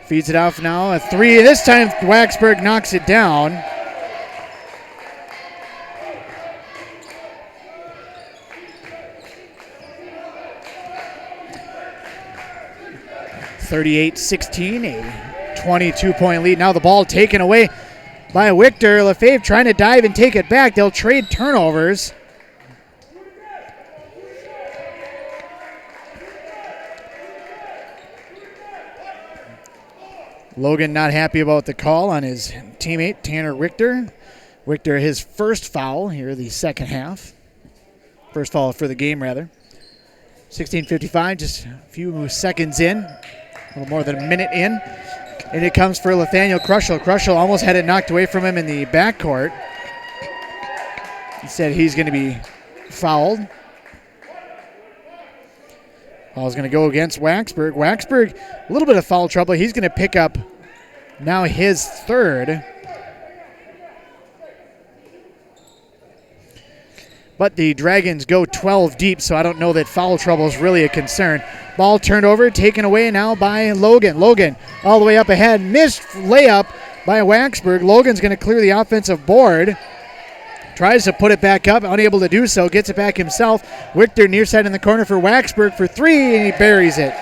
Feeds it off now. A 3. This time Waxberg knocks it down. (38-16), a 22-point lead. Now the ball taken away by Victor. Lefebvre trying to dive and take it back. They'll trade turnovers. Logan not happy about the call on his teammate, Tanner Richter. Richter, his first foul here, the second half. First foul for the game, rather. 16:55, just a few seconds in. A little more than a minute in. And it comes for Nathaniel Crushel. Crushel almost had it knocked away from him in the backcourt. Instead, he's going to be fouled. Ball's going to go against Waxberg. Waxberg, a little bit of foul trouble. He's going to pick up now his third. But the Dragons go 12 deep, so I don't know that foul trouble is really a concern. Ball turned over, taken away now by Logan. Logan all the way up ahead. Missed layup by Waxberg. Logan's going to clear the offensive board. Tries to put it back up, unable to do so. Gets it back himself. Victor near side in the corner for Waxberg for 3, and he buries it.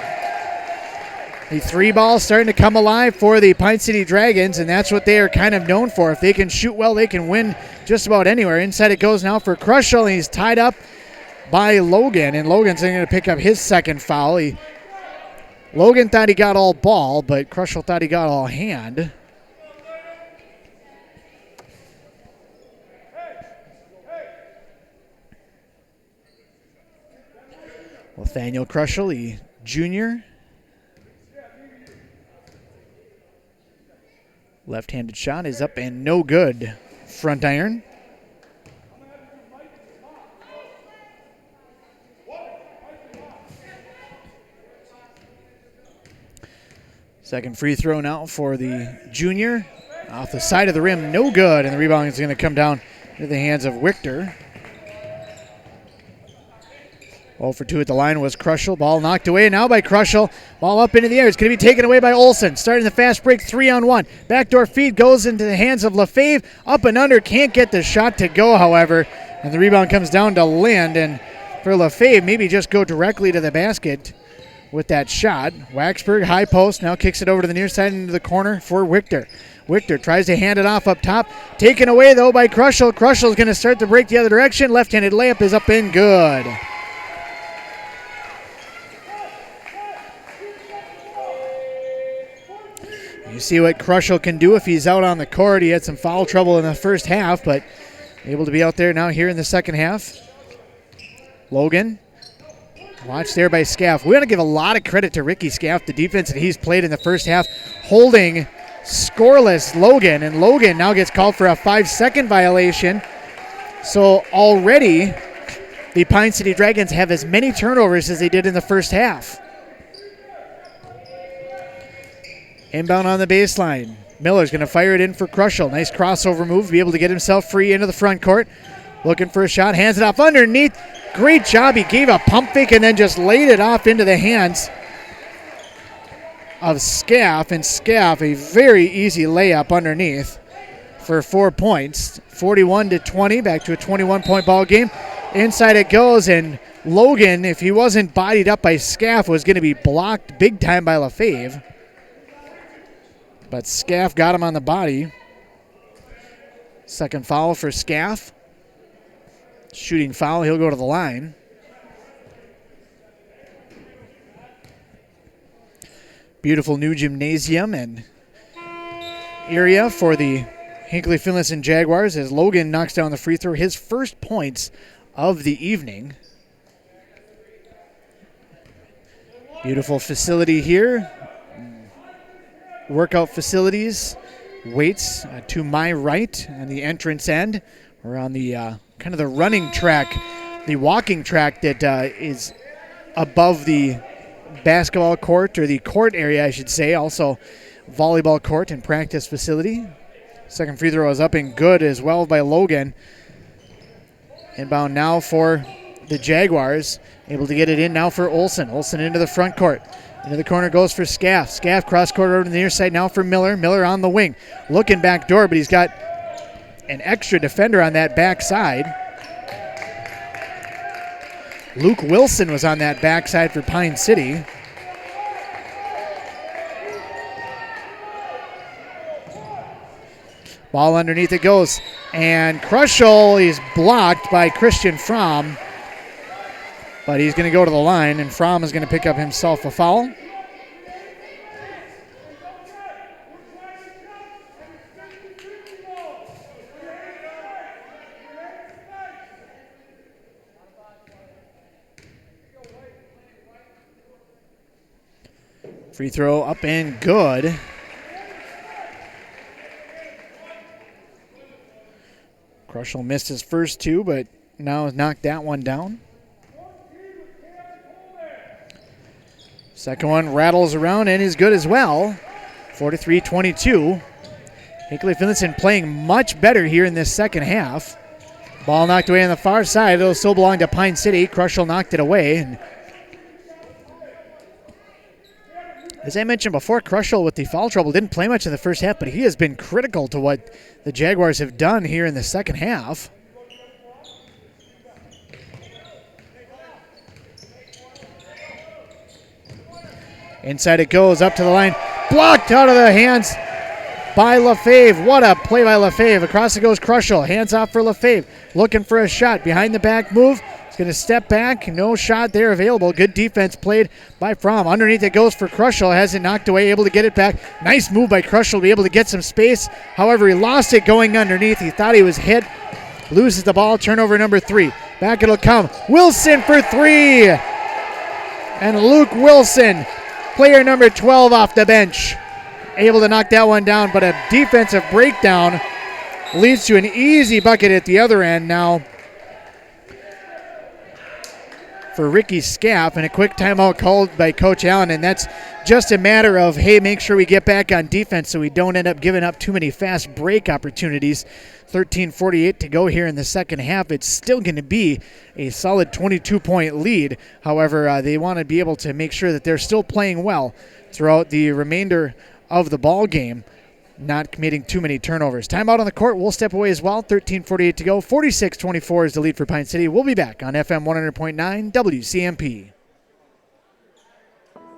The 3 ball starting to come alive for the Pine City Dragons, and that's what they are kind of known for. If they can shoot well, they can win just about anywhere. Inside it goes now for Crushel, and he's tied up by Logan, and Logan's going to pick up his second foul. Logan thought he got all ball, but Crushel thought he got all hand. Nathaniel Crushel, the junior. Left-handed shot is up and no good. Front iron. Second free throw now for the junior. Off the side of the rim, no good. And the rebound is going to come down into the hands of Victor. 0 for 2 at the line was Crushel. Ball knocked away now by Crushel. Ball up into the air. It's going to be taken away by Olsen. Starting the fast break, 3-on-1. Backdoor feed goes into the hands of Lefebvre. Up and under. Can't get the shot to go, however. And the rebound comes down to Lind. And for Lefebvre, maybe just go directly to the basket with that shot. Waxberg, high post. Now kicks it over to the near side into the corner for Victor. Victor tries to hand it off up top. Taken away, though, by Crushel. Crushel's going to start the break the other direction. Left-handed layup is up and good. You see what Crushel can do if he's out on the court. He had some foul trouble in the first half, but able to be out there now here in the second half. Logan, watched there by Scaff. We want to give a lot of credit to Ricky Scaff, the defense that he's played in the first half, holding scoreless Logan, and Logan now gets called for a 5-second violation. So already the Pine City Dragons have as many turnovers as they did in the first half. Inbound on the baseline. Miller's going to fire it in for Crushel. Nice crossover move to be able to get himself free into the front court. Looking for a shot. Hands it off underneath. Great job. He gave a pump fake and then just laid it off into the hands of Scaff, and Scaff a very easy layup underneath for 4 points. 41-20, back to a 21-point ball game. Inside it goes, and Logan, if he wasn't bodied up by Scaff, was going to be blocked big time by LaFave. But Scaff got him on the body. Second foul for Scaff. Shooting foul, he'll go to the line. Beautiful new gymnasium and area for the Hinckley-Finlayson Jaguars as Logan knocks down the free throw, his first points of the evening. Beautiful facility here. Workout facilities. Weights to my right on the entrance end. We're on the kind of the running track, the walking track that is above the basketball court, or the court area, I should say. Also volleyball court and practice facility. Second free throw is up and good as well by Logan. Inbound now for the Jaguars. Able to get it in now for Olsen. Olsen into the front court. Into the corner goes for Scaff. Scaff cross court over to the near side now for Miller. Miller on the wing. Looking back door, but he's got an extra defender on that back side. Luke Wilson was on that backside for Pine City. Ball underneath it goes. And Krushel is blocked by Christian Fromm. But he's going to go to the line, and Fromm is going to pick up himself a foul. Free throw up and good. Krushel missed his first two, but now has knocked that one down. Second one rattles around and is good as well. 43-22. Hinckley-Finlayson playing much better here in this second half. Ball knocked away on the far side. It'll still belong to Pine City. Krushel knocked it away. And as I mentioned before, Krushel with the foul trouble didn't play much in the first half, but he has been critical to what the Jaguars have done here in the second half. Inside it goes, up to the line. Blocked out of the hands by LaFave. What a play by LaFave. Across it goes Krushel. Hands off for LaFave. Looking for a shot. Behind the back move. He's going to step back. No shot there available. Good defense played by Fromm. Underneath it goes for Krushel. Has it knocked away. Able to get it back. Nice move by Krushel to be able to get some space. However, he lost it going underneath. He thought he was hit. Loses the ball. Turnover number 3. Back it'll come. Wilson for 3. And Luke Wilson, player number 12 off the bench, able to knock that one down, but a defensive breakdown leads to an easy bucket at the other end now for Ricky Scaff, and a quick timeout called by Coach Allen, and that's just a matter of, hey, make sure we get back on defense so we don't end up giving up too many fast break opportunities. 13:48 to go here in the second half. It's still going to be a solid 22-point lead. However, they want to be able to make sure that they're still playing well throughout the remainder of the ball game, not committing too many turnovers. Timeout on the court. We'll step away as well. 13:48 to go. 46-24 is the lead for Pine City. We'll be back on FM 100.9 WCMP.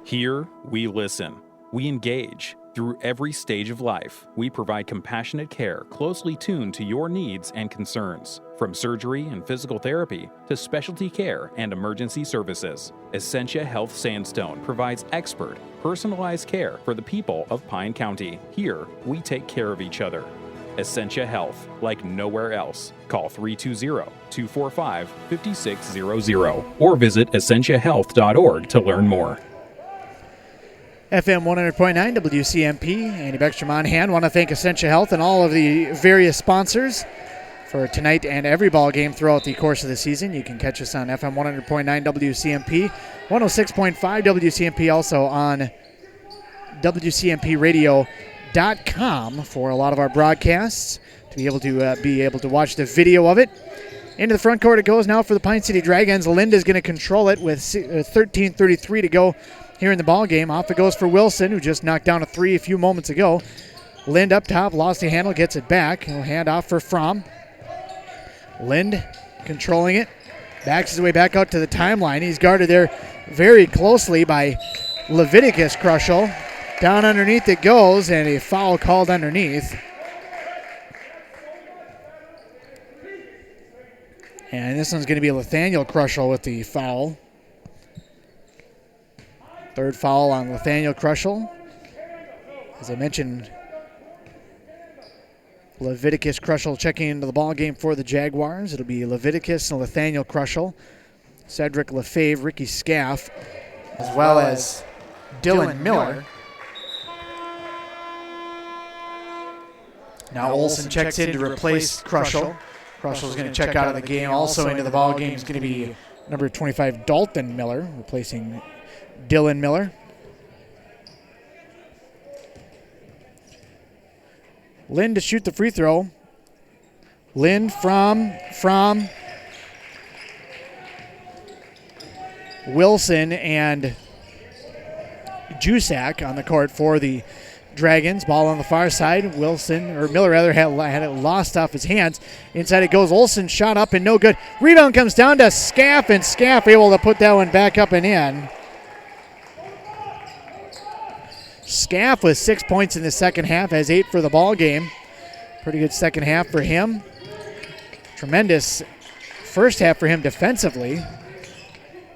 Here, we listen. We engage. Through every stage of life, we provide compassionate care closely tuned to your needs and concerns. From surgery and physical therapy to specialty care and emergency services, Essentia Health Sandstone provides expert, personalized care for the people of Pine County. Here, we take care of each other. Essentia Health, like nowhere else. Call 320-245-5600 or visit essentiahealth.org to learn more. FM 100.9 WCMP. Andy Beckstrom on hand. Want to thank Essentia Health and all of the various sponsors for tonight and every ball game throughout the course of the season. You can catch us on FM 100.9 WCMP, 106.5 WCMP, also on WCMPradio.com for a lot of our broadcasts, to be able to watch the video of it. Into the front court it goes now for the Pine City Dragons. Linda's going to control it with 13:33 to go. here in the ball game. Off it goes for Wilson, who just knocked down a three a few moments ago. Lind up top, lost the handle, gets it back. He'll hand off for Fromm. Lind controlling it, backs his way back out to the timeline. He's guarded there very closely by Leviticus Krushel. Down underneath it goes, and a foul called underneath. And this one's going to be Nathaniel Krushel with the foul. Third foul on Nathaniel Krushel. As I mentioned, Leviticus Krushel checking into the ball game for the Jaguars. It'll be Leviticus and Nathaniel Krushel, Cedric Lefebvre, Ricky Scaff, as well as Dylan Miller. Now Olson checks in to replace Krushel. Krushel's going to check out of the game. Also into the ball game is going to be number 25, Dalton Miller, replacing Dylan Miller. Lind to shoot the free throw. Lind from Wilson and Jusak on the court for the Dragons. Ball on the far side. Miller had it lost off his hands. Inside it goes. Olson shot up and no good. Rebound comes down to Scaff, and Scaff able to put that one back up and in. Scaff with 6 points in the second half, has 8 for the ball game. Pretty good second half for him. Tremendous first half for him defensively.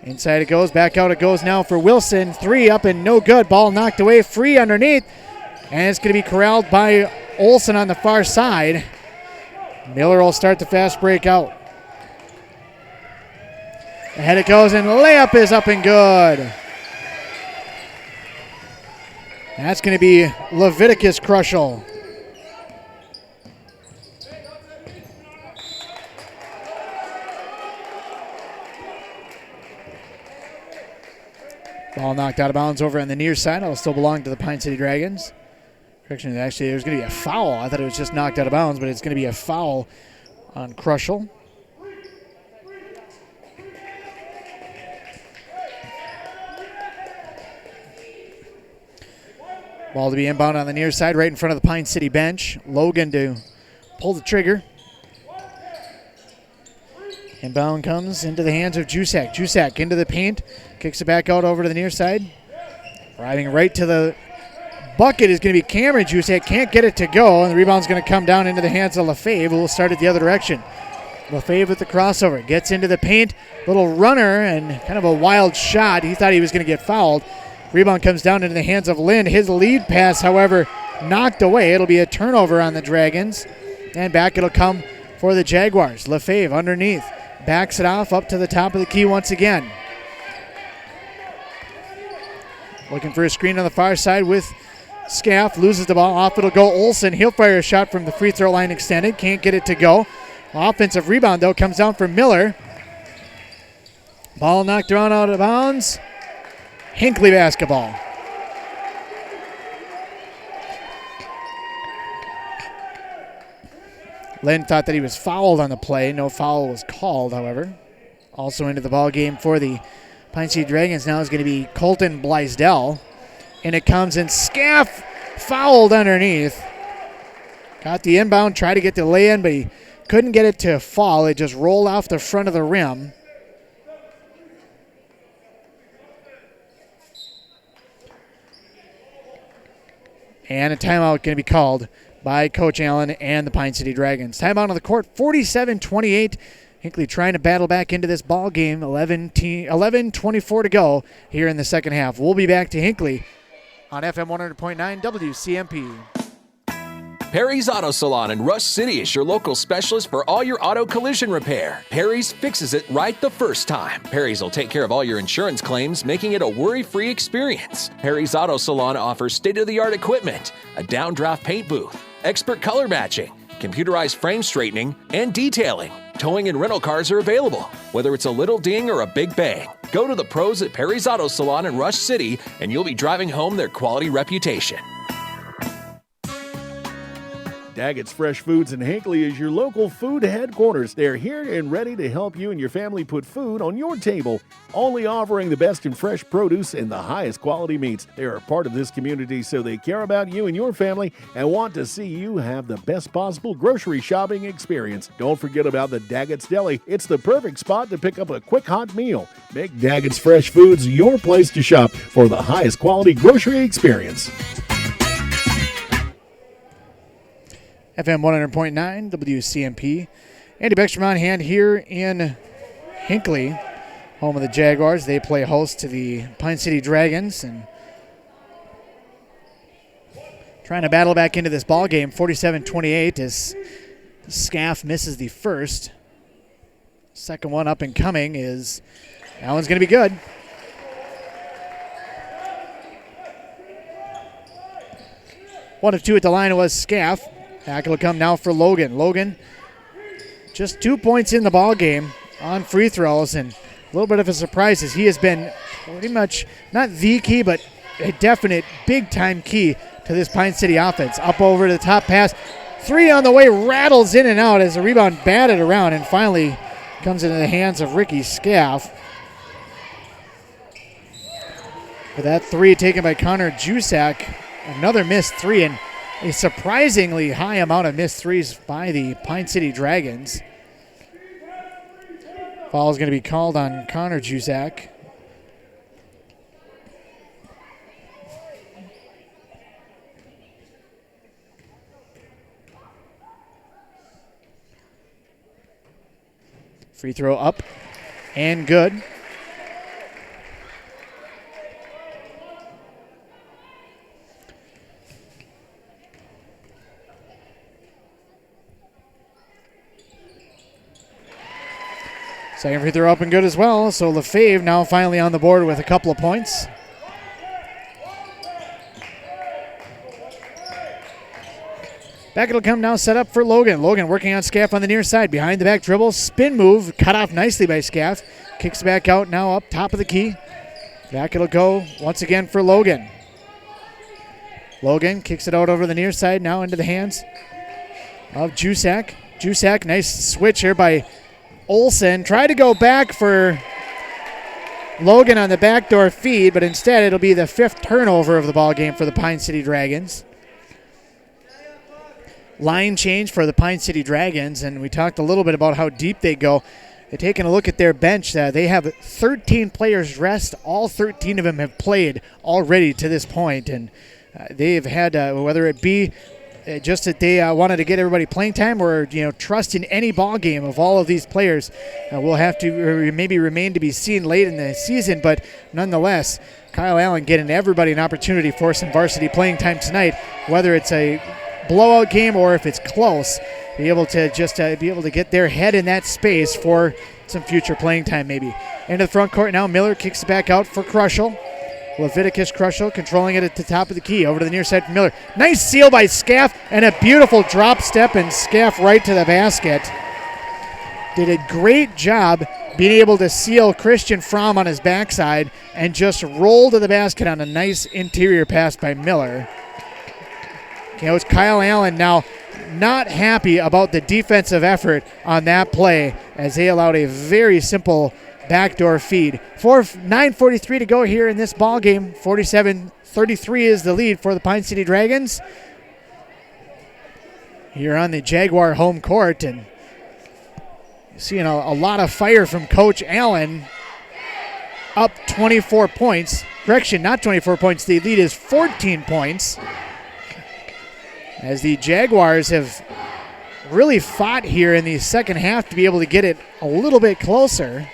Inside it goes, back out it goes now for Wilson. 3 up and no good. Ball knocked away, free underneath. And it's going to be corralled by Olson on the far side. Miller will start the fast break out. Ahead it goes, and layup is up and good. That's going to be Leviticus Krushel. Ball knocked out of bounds over on the near side. It'll still belong to the Pine City Dragons. Correction, actually, there's going to be a foul. I thought it was just knocked out of bounds, but it's going to be a foul on Krushel. Ball to be inbound on the near side, right in front of the Pine City bench. Logan to pull the trigger. Inbound comes into the hands of Jusak. Jusak into the paint, kicks it back out over to the near side. Driving right to the bucket is going to be Cameron Jusak. Can't get it to go, and the rebound's going to come down into the hands of Lefebvre, who will start it the other direction. Lefebvre with the crossover. Gets into the paint. Little runner and kind of a wild shot. He thought he was going to get fouled. Rebound comes down into the hands of Lind. His lead pass, however, knocked away. It'll be a turnover on the Dragons. And back it'll come for the Jaguars. Lefebvre underneath. Backs it off up to the top of the key once again. Looking for a screen on the far side with Scaff. Loses the ball. Off it'll go Olson. He'll fire a shot from the free throw line extended. Can't get it to go. Offensive rebound, though, comes down for Miller. Ball knocked around out of bounds. Hinckley basketball. Lind thought that he was fouled on the play. No foul was called, however. Also into the ball game for the Pine City Dragons now is going to be Colton Blaisdell. And it comes in. Scaff fouled underneath. Got the inbound, tried to get the lay-in, but he couldn't get it to fall. It just rolled off the front of the rim. And a timeout going to be called by Coach Allen and the Pine City Dragons. Timeout on the court, 47-28. Hinckley trying to battle back into this ball game. 11:24 to go here in the second half. We'll be back to Hinckley on FM 100.9 WCMP. Perry's Auto Salon in Rush City is your local specialist for all your auto collision repair. Perry's fixes it right the first time. Perry's will take care of all your insurance claims, making it a worry-free experience. Perry's Auto Salon offers state-of-the-art equipment, a downdraft paint booth, expert color matching, computerized frame straightening, and detailing. Towing and rental cars are available, whether it's a little ding or a big bang. Go to the pros at Perry's Auto Salon in Rush City, and you'll be driving home their quality reputation. Daggett's Fresh Foods in Hinckley is your local food headquarters. They're here and ready to help you and your family put food on your table, only offering the best in fresh produce and the highest quality meats. They are a part of this community, so they care about you and your family and want to see you have the best possible grocery shopping experience. Don't forget about the Daggett's Deli. It's the perfect spot to pick up a quick hot meal. Make Daggett's Fresh Foods your place to shop for the highest quality grocery experience. FM 100.9 WCMP. Andy Beckstrom on hand here in Hinckley, home of the Jaguars. They play host to the Pine City Dragons and trying to battle back into this ball game. 47-28 as Scaff misses the first. Second one up and coming is that one's going to be good. One of two at the line was Scaff. Back it'll come now for Logan. Logan, just 2 points in the ball game on free throws, and a little bit of a surprise as he has been pretty much not the key, but a definite big-time key to this Pine City offense. Up over to the top pass. Three on the way, rattles in and out as the rebound batted around and finally comes into the hands of Ricky Scaff. For that three taken by Connor Jusak, another missed three, and a surprisingly high amount of missed threes by the Pine City Dragons. Foul is going to be called on Connor Jusak. Free throw up and good. Second free throw up and good as well. So Lefebvre now finally on the board with a couple of points. Back it'll come now, set up for Logan. Logan working on Scaff on the near side. Behind the back dribble, spin move, cut off nicely by Scaff. Kicks back out now up top of the key. Back it'll go once again for Logan. Logan kicks it out over the near side now into the hands of Jusak. Jusak, nice switch here by Olsen. Tried to go back for Logan on the backdoor feed, but instead it'll be the fifth turnover of the ball game for the Pine City Dragons. Line change for the Pine City Dragons, and we talked a little bit about how deep they go. Taking a look at their bench, they have 13 players rest. All 13 of them have played already to this point, and they've had, whether it be just that they wanted to get everybody playing time, or trust in any ball game of all of these players. We'll have to maybe remain to be seen late in the season, but nonetheless, Kyle Allen getting everybody an opportunity for some varsity playing time tonight, whether it's a blowout game or if it's close. Be able to just be able to get their head in that space for some future playing time maybe. Into the front court now. Miller kicks it back out for Krushel. Leviticus Krushel controlling it at the top of the key. Over to the near side for Miller. Nice seal by Scaff and a beautiful drop step, and Scaff right to the basket. Did a great job being able to seal Christian Fromm on his backside and just roll to the basket on a nice interior pass by Miller. It's Kyle Allen now not happy about the defensive effort on that play as they allowed a very simple backdoor feed. 9:43 to go here in this ball game. 47-33 is the lead for the Pine City Dragons here on the Jaguar home court, and seeing a lot of fire from Coach Allen. Up 24 points. Correction, not 24 points. The lead is 14 points. As the Jaguars have really fought here in the second half to be able to get it a little bit closer.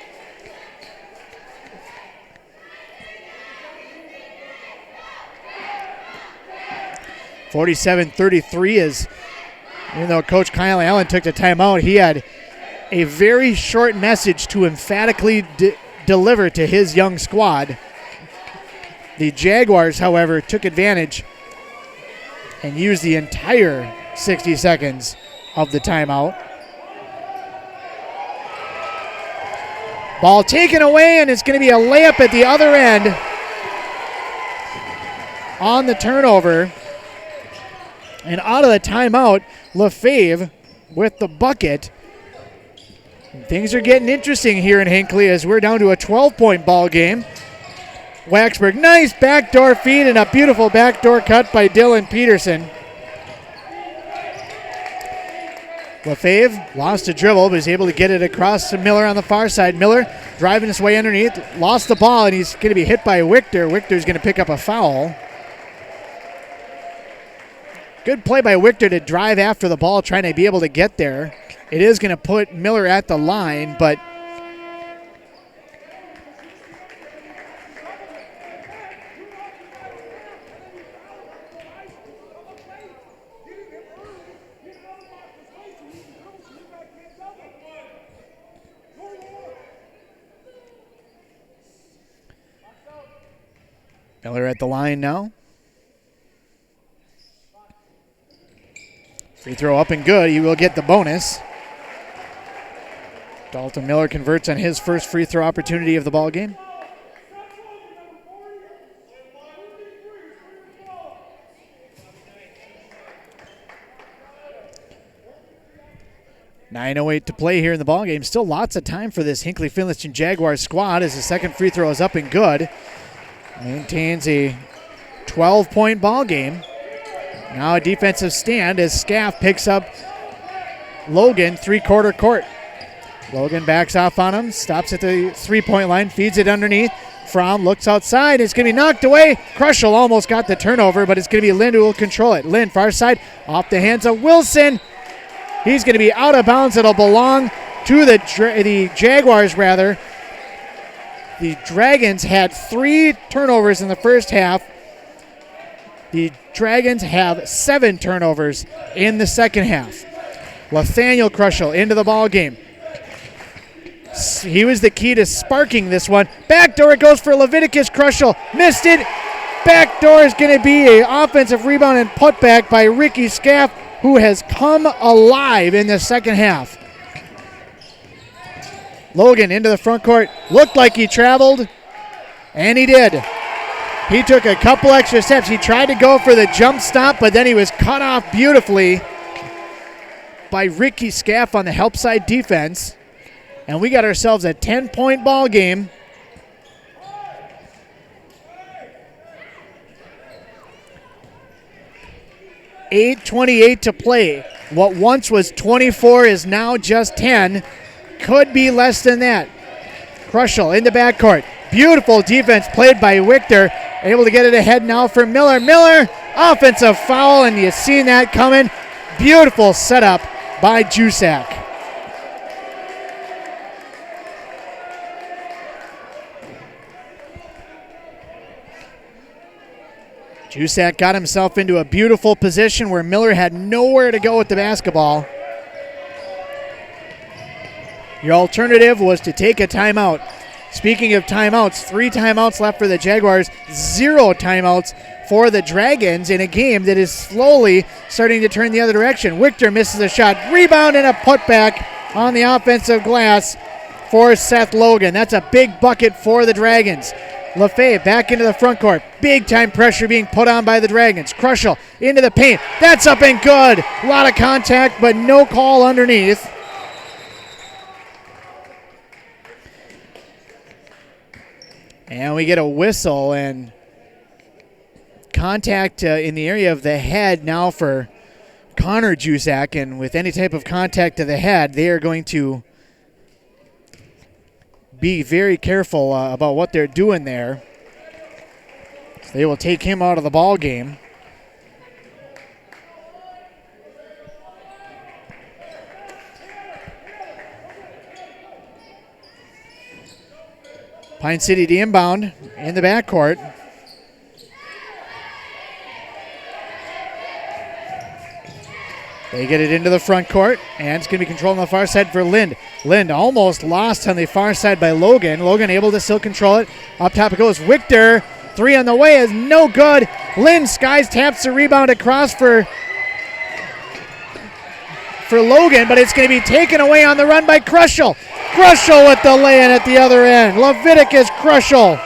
(47-33) is, even though Coach Kyle Allen took the timeout, he had a very short message to emphatically deliver to his young squad. The Jaguars, however, took advantage and used the entire 60 seconds of the timeout. Ball taken away, and it's going to be a layup at the other end on the turnover. And out of the timeout, Lefebvre with the bucket. And things are getting interesting here in Hinckley as we're down to a 12-point ball game. Waxberg, nice backdoor feed and a beautiful backdoor cut by Dylan Peterson. Lefebvre lost a dribble, but is able to get it across to Miller on the far side. Miller driving his way underneath, lost the ball, and he's going to be hit by Wichter. Wichter's going to pick up a foul. Good play by Wichter to drive after the ball, trying to be able to get there. It is going to put Miller at the line, but Miller at the line now. Free throw up and good. He will get the bonus. Dalton Miller converts on his first free throw opportunity of the ball game. .9:08 to play here in the ball game. Still lots of time for this Hinckley-Finlayson Jaguars squad as the second free throw is up and good. Maintains a 12-point ball game. Now a defensive stand as Scaff picks up Logan three-quarter court. Logan backs off on him, stops at the three-point line, feeds it underneath. Fromm looks outside. It's going to be knocked away. Kruschel almost got the turnover, but it's going to be Lind who will control it. Lind, far side, off the hands of Wilson. He's going to be out of bounds. It'll belong to the Jaguars, rather. The Dragons had 3 turnovers in the first half. The Dragons have 7 turnovers in the second half. Nathaniel Kruschel into the ball game. He was the key to sparking this one. Backdoor it goes for Leviticus Kruschel. Missed it. Backdoor is going to be an offensive rebound and putback by Ricky Scaff, who has come alive in the second half. Logan into the front court. Looked like he traveled, and he did. He took a couple extra steps. He tried to go for the jump stop, but then he was cut off beautifully by Ricky Scaff on the help side defense. And we got ourselves a 10-point ball game. .8:28 to play. What once was 24 is now just 10. Could be less than that. Kruschel in the backcourt. Beautiful defense played by Wichter. Able to get it ahead now for Miller. Miller, offensive foul, and you've seen that coming. Beautiful setup by Jusak. Jusak got himself into a beautiful position where Miller had nowhere to go with the basketball. Your alternative was to take a timeout. Speaking of timeouts, 3 timeouts left for the Jaguars, 0 timeouts for the Dragons in a game that is slowly starting to turn the other direction. Wichter misses a shot. Rebound and a putback on the offensive glass for Seth Logan. That's a big bucket for the Dragons. Lefebvre back into the front court. Big time pressure being put on by the Dragons. Kruschel into the paint. That's up and good. A lot of contact, but no call underneath. And we get a whistle and contact in the area of the head now for Connor Jusak. And with any type of contact to the head, they are going to be very careful about what they're doing there. So they will take him out of the ball game. Pine City to inbound in the backcourt. They get it into the front court, and it's going to be controlled on the far side for Lind. Lind almost lost on the far side by Logan. Logan able to still control it. Up top it goes. Wichter, 3 on the way is no good. Lind skies taps the rebound across for Logan, but it's going to be taken away on the run by Kruschel. Kruschel with the lay-in at the other end. Leviticus Kruschel.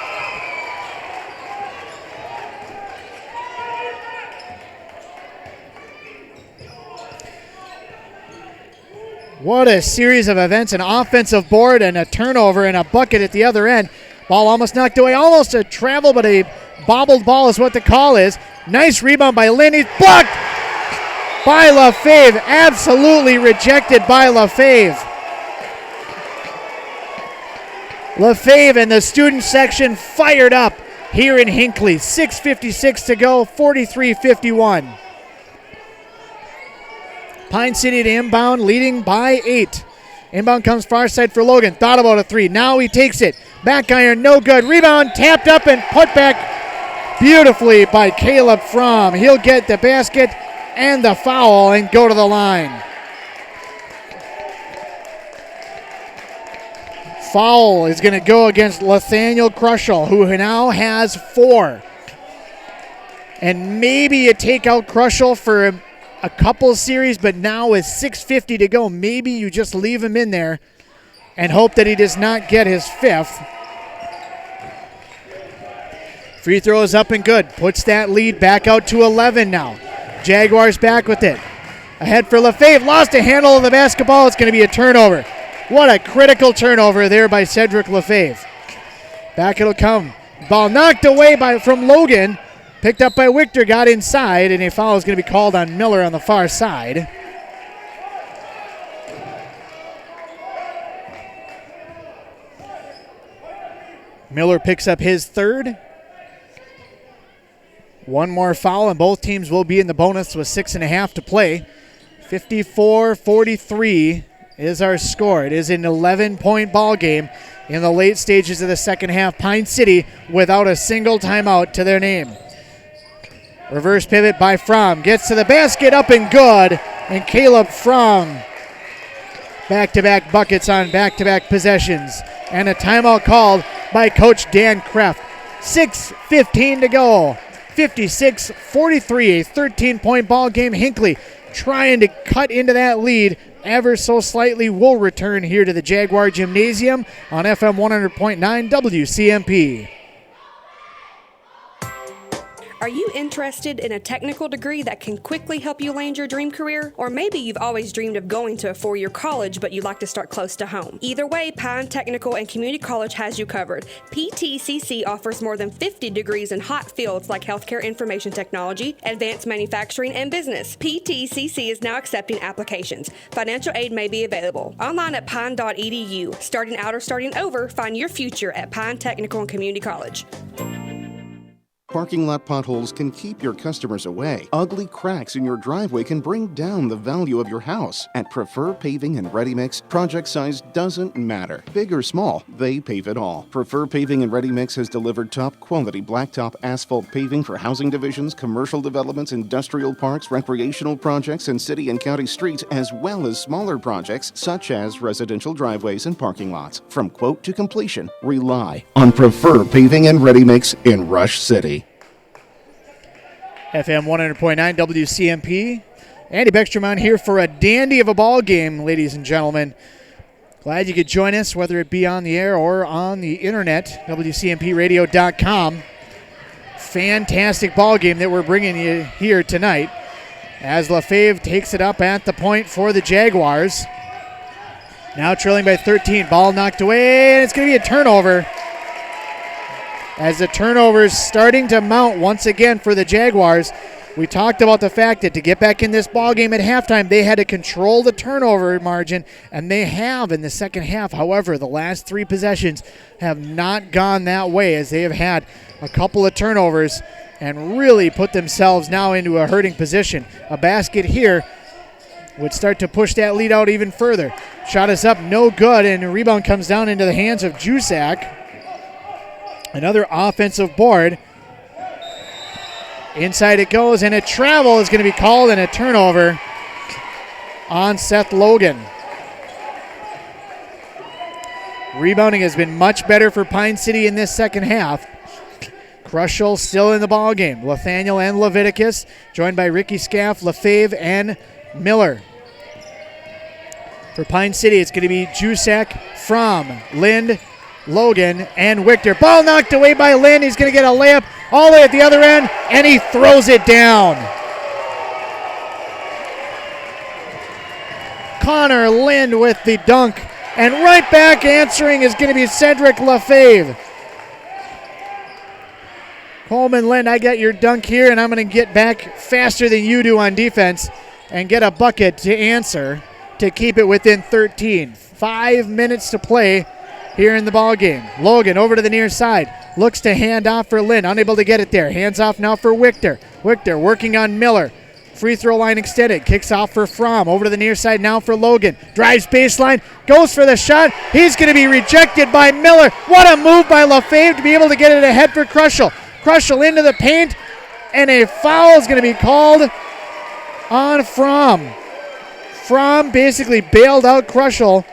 What a series of events, an offensive board and a turnover and a bucket at the other end. Ball almost knocked away, almost a travel, but a bobbled ball is what the call is. Nice rebound by Lynn. He's blocked by LaFave. Absolutely rejected by LaFave. LaFave and the student section fired up here in Hinckley. 6:56 to go, 43-51. Pine City to inbound, leading by 8. Inbound comes far side for Logan. Thought about a 3. Now he takes it. Back iron, no good. Rebound, tapped up and put back beautifully by Caleb Fromm. He'll get the basket and the foul and go to the line. Foul is going to go against Nathaniel Crushall, who now has 4. And maybe you take out Crushall for a couple series, but now with 6:50 to go, maybe you just leave him in there and hope that he does not get his 5th. Free throw is up and good. Puts that lead back out to 11 now. Jaguars back with it. Ahead for LaFave. Lost a handle of the basketball. It's going to be a turnover. What a critical turnover there by Cedric LaFave. Back it'll come. Ball knocked away from Logan. Picked up by Wichter, got inside, and a foul is going to be called on Miller on the far side. Miller picks up his 3rd. One more foul, and both teams will be in the bonus with 6.5 to play. 54-43 is our score. It is an 11-point ball game in the late stages of the second half. Pine City without a single timeout to their name. Reverse pivot by Fromm. Gets to the basket, up and good. And Caleb Fromm. Back-to-back buckets on back-to-back possessions. And a timeout called by Coach Dan Kreft. 6:15 to go. 56-43, a 13-point ball game. Hinckley trying to cut into that lead ever so slightly. Will return here to the Jaguar Gymnasium on FM 100.9 WCMP. Are you interested in a technical degree that can quickly help you land your dream career? Or maybe you've always dreamed of going to a 4-year college, but you'd like to start close to home. Either way, Pine Technical and Community College has you covered. PTCC offers more than 50 degrees in hot fields like healthcare information technology, advanced manufacturing, and business. PTCC is now accepting applications. Financial aid may be available. Online at pine.edu. Starting out or starting over, find your future at Pine Technical and Community College. Parking lot potholes can keep your customers away. Ugly cracks in your driveway can bring down the value of your house. At Prefer Paving and Ready Mix, project size doesn't matter. Big or small, they pave it all. Prefer Paving and Ready Mix has delivered top quality blacktop asphalt paving for housing divisions, commercial developments, industrial parks, recreational projects, and city and county streets, as well as smaller projects such as residential driveways and parking lots. From quote to completion, rely on Prefer Paving and Ready Mix in Rush City. FM 100.9 WCMP. Andy Beckstrom on here for a dandy of a ball game, ladies and gentlemen. Glad you could join us, whether it be on the air or on the internet, WCMPradio.com. Fantastic ball game that we're bringing you here tonight as LaFave takes it up at the point for the Jaguars. Now trailing by 13. Ball knocked away, and it's going to be a turnover. As the turnover is starting to mount once again for the Jaguars. We talked about the fact that to get back in this ballgame at halftime, they had to control the turnover margin, and they have in the second half. However, the last 3 possessions have not gone that way, as they have had a couple of turnovers and really put themselves now into a hurting position. A basket here would start to push that lead out even further. Shot is up, no good, and a rebound comes down into the hands of Jusak. Another offensive board. Inside it goes, and a travel is going to be called and a turnover on Seth Logan. Rebounding has been much better for Pine City in this second half. Crushall still in the ballgame. Nathaniel and Leviticus, joined by Ricky Scaff, LaFave, and Miller. For Pine City, it's going to be Jusak, Fromm, Lind, Logan, and Wichter. Ball knocked away by Lind. He's going to get a layup all the way at the other end, and he throws it down. Connor Lind with the dunk. And right back answering is going to be Cedric Lefebvre. Coleman Lind, I got your dunk here, and I'm going to get back faster than you do on defense and get a bucket to answer to keep it within 13. 5 minutes to play here in the ball game. Logan over to the near side. Looks to hand off for Lind. Unable to get it there. Hands off now for Wichter. Wichter working on Miller. Free throw line extended. Kicks off for Fromm. Over to the near side now for Logan. Drives baseline. Goes for the shot. He's going to be rejected by Miller. What a move by Lefebvre to be able to get it ahead for Crushel. Crushel into the paint. And a foul is going to be called on Fromm. Fromm basically bailed out Crushel.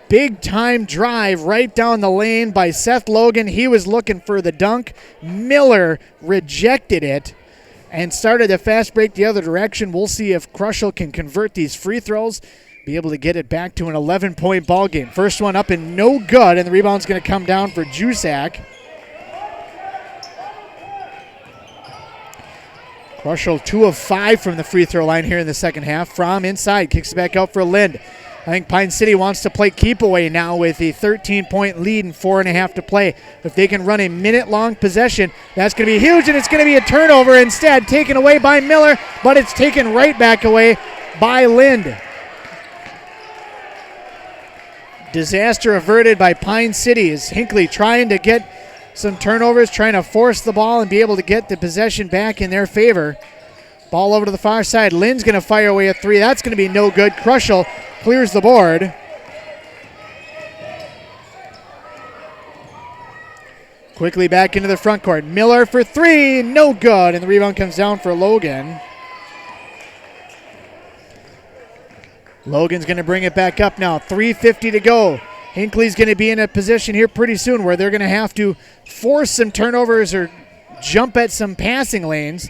Big time drive right down the lane by Seth Logan. He was looking for the dunk. Miller rejected it and started a fast break the other direction. We'll see if Crushel can convert these free throws, be able to get it back to an 11-point ball game. First one up and no good, and the rebound's going to come down for Jusak. Crushel 2 of 5 from the free throw line here in the second half. Fromm inside, kicks it back out for Lind. I think Pine City wants to play keep away now with a 13-point lead and 4.5 to play. If they can run a minute-long possession, that's going to be huge, and it's going to be a turnover instead, taken away by Miller, but it's taken right back away by Lind. Disaster averted by Pine City as Hinckley trying to get some turnovers, trying to force the ball and be able to get the possession back in their favor. Ball over to the far side. Lind's going to fire away a three. That's going to be no good. Crushel clears the board. Quickly back into the front court. Miller for three. No good. And the rebound comes down for Logan. Logan's going to bring it back up now. 3:50 to go. Hinckley's going to be in a position here pretty soon where they're going to have to force some turnovers or jump at some passing lanes.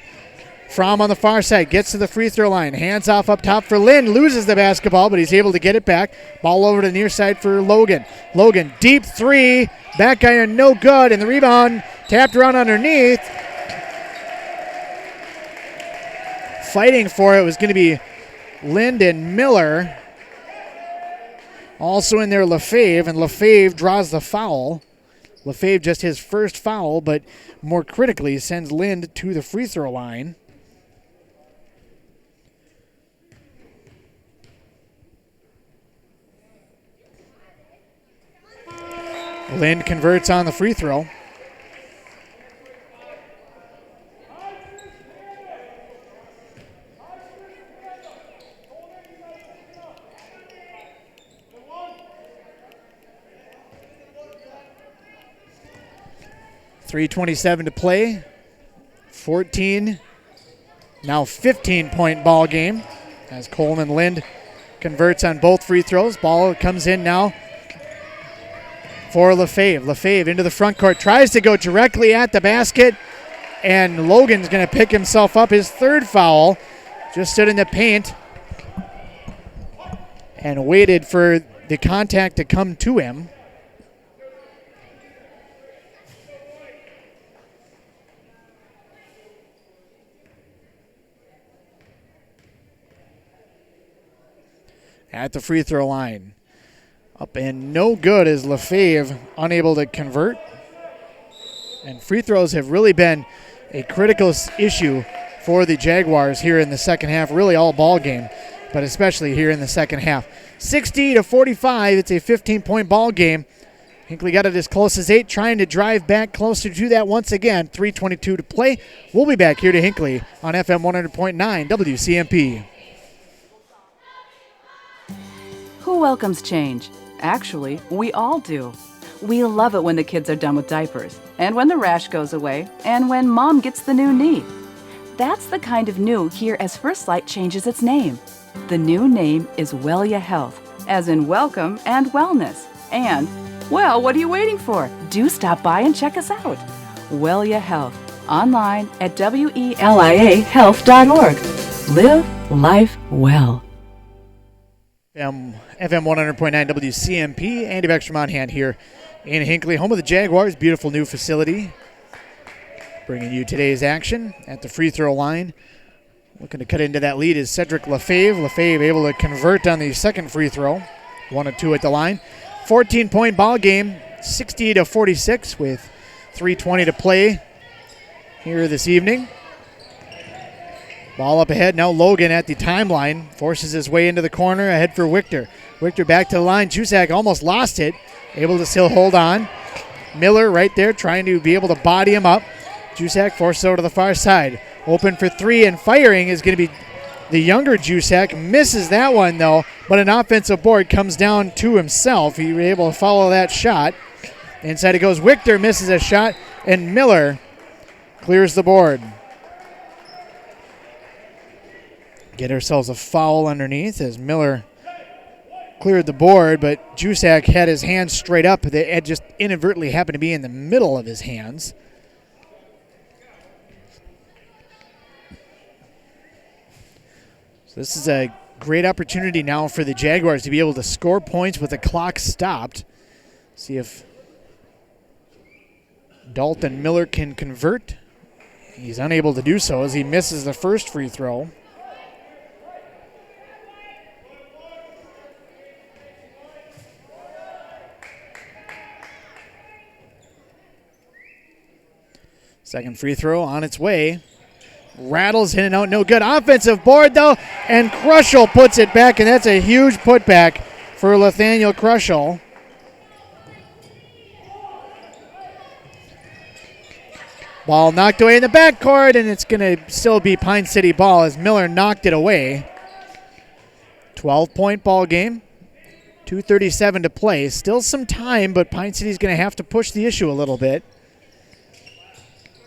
Fromm on the far side gets to the free throw line. Hands off up top for Lind. Loses the basketball, but he's able to get it back. Ball over to the near side for Logan. Logan, deep three. Back iron, no good. And the rebound tapped around underneath. Fighting for it was going to be Lind and Miller. Also in there, Lefebvre, and Lefebvre draws the foul. Lefebvre just his first foul, but more critically sends Lind to the free throw line. Lind converts on the free throw. .327 to play. 14, now 15-point ball game as Coleman Lind converts on both free throws. Ball comes in now for Lefebvre. Lefebvre into the front court, tries to go directly at the basket, and Logan's going to pick himself up. His third foul. Just stood in the paint and waited for the contact to come to him. At the free throw line. Up and no good as Lefebvre unable to convert. And free throws have really been a critical issue for the Jaguars here in the second half, really all ball game, but especially here in the second half. 60-45, it's a 15-point ball game. Hinckley got it as close as 8, trying to drive back closer to that once again. 3:22 to play. We'll be back here to Hinckley on FM 100.9 WCMP. Who welcomes change? Actually, we all do. We love it when the kids are done with diapers, and when the rash goes away, and when mom gets the new knee. That's the kind of new here as First Light changes its name. The new name is Wellia Health, as in welcome and wellness. And, well, what are you waiting for? Do stop by and check us out. Wellia Health, online at WELIAhealth.org. Live life well. FM 100.9 WCMP. Andy Beckstrom hand here in Hinckley, home of the Jaguars. Beautiful new facility. Bringing you today's action at the free throw line. Looking to cut into that lead is Cedric Lefebvre. Lefebvre able to convert on the second free throw. 1 of 2 at the line. 14-point ball game, 60-46 with 3:20 to play here this evening. Ball up ahead. Now Logan at the timeline. Forces his way into the corner. Ahead for Wichter. Wichter back to the line. Jusak almost lost it. Able to still hold on. Miller right there trying to be able to body him up. Jusak forces over to the far side. Open for three and firing is going to be the younger Jusak. Misses that one though, but an offensive board comes down to himself. He was able to follow that shot. Inside it goes. Wichter misses a shot, and Miller clears the board. Get ourselves a foul underneath as Miller cleared the board, but Jusak had his hands straight up. It just inadvertently happened to be in the middle of his hands. So this is a great opportunity now for the Jaguars to be able to score points with the clock stopped. See if Dalton Miller can convert. He's unable to do so as he misses the first free throw. Second free throw on its way. Rattles in and out, no good. Offensive board though, and Crushel puts it back, and that's a huge putback for Nathaniel Crushel. Ball knocked away in the backcourt, and it's going to still be Pine City ball as Miller knocked it away. 12-point ball game. 2:37 to play. Still some time, but Pine City's going to have to push the issue a little bit.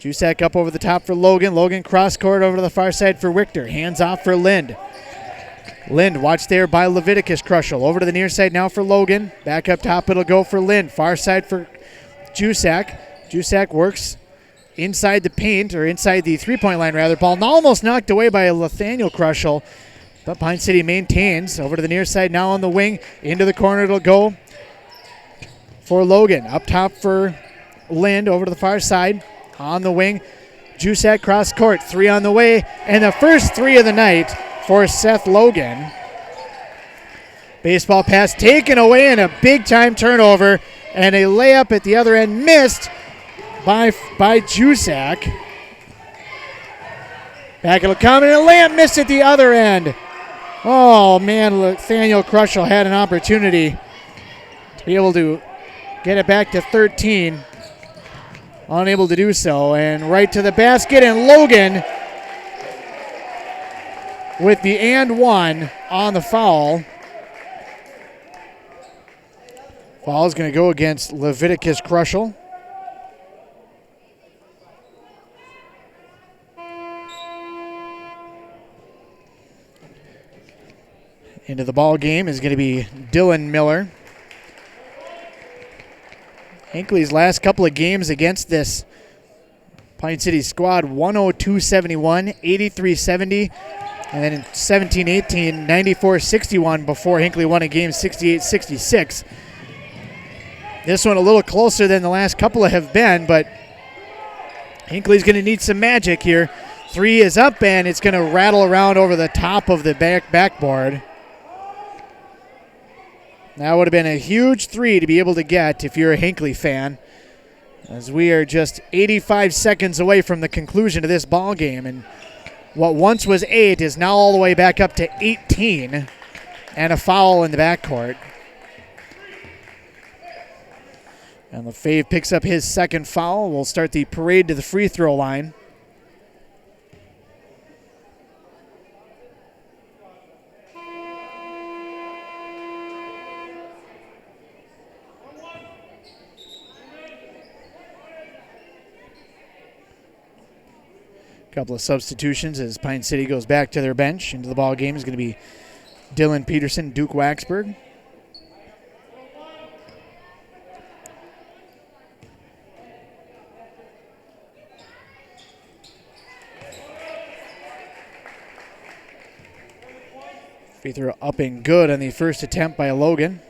Jusak up over the top for Logan. Logan cross court over to the far side for Wichter. Hands off for Lind. Lind watched there by Leviticus Crushel. Over to the near side now for Logan. Back up top it'll go for Lind. Far side for Jusak. Jusak works inside the paint, or inside the three-point line rather. Ball almost knocked away by Nathaniel Crushel, but Pine City maintains. Over to the near side now on the wing. Into the corner it'll go for Logan. Up top for Lind. Over to the far side. On the wing, Jusak cross court, three on the way, and the first three of the night for Seth Logan. Baseball pass taken away, and a big-time turnover, and a layup at the other end missed by Jusak. Back it'll come, and a layup missed at the other end. Oh, man, Nathaniel Crushel had an opportunity to be able to get it back to 13. Unable to do so, and right to the basket, and Logan with the and one on the foul. Foul is going to go against Leviticus Crushel. Into the ball game is going to be Dylan Miller. Hinckley's last couple of games against this Pine City squad, 102-71, 83-70, and then in 17-18, 94-61 before Hinckley won a game 68-66. This one a little closer than the last couple have been, but Hinckley's going to need some magic here. Three is up, and it's going to rattle around over the top of the backboard. That would have been a huge three to be able to get if you're a Hinckley fan, as we are just 85 seconds away from the conclusion of this ball game, and what once was 8 is now all the way back up to 18, and a foul in the backcourt. And Lefebvre picks up his second foul. We'll start the parade to the free throw line. Couple of substitutions as Pine City goes back to their bench. Into the ball game is going to be Dylan Peterson, Duke Waxberg. Free throw up and good on the first attempt by Logan.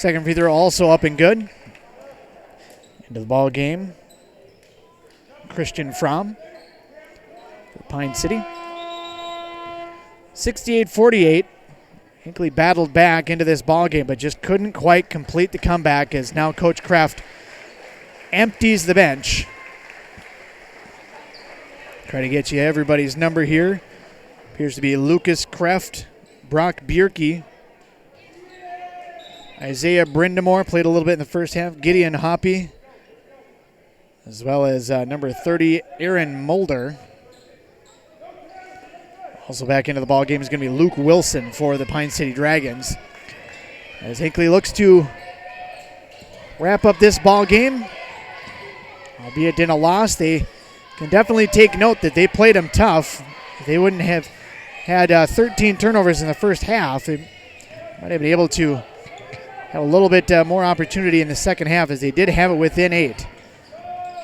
Second free throw also up and good. Into the ball game, Christian Fromm for Pine City. 68-48. Hinckley battled back into this ball game, but just couldn't quite complete the comeback as now Coach Kraft empties the bench. Try to get you everybody's number here. Appears to be Lucas Kraft, Brock Bierke, Isaiah Brindamore played a little bit in the first half, Gideon Hoppy, as well as number 30, Aaron Mulder. Also back into the ball game is going to be Luke Wilson for the Pine City Dragons. As Hinckley looks to wrap up this ball game, albeit in a loss, they can definitely take note that they played them tough. If they wouldn't have had 13 turnovers in the first half, they might have been able to have a little bit more opportunity in the second half, as they did have it within 8.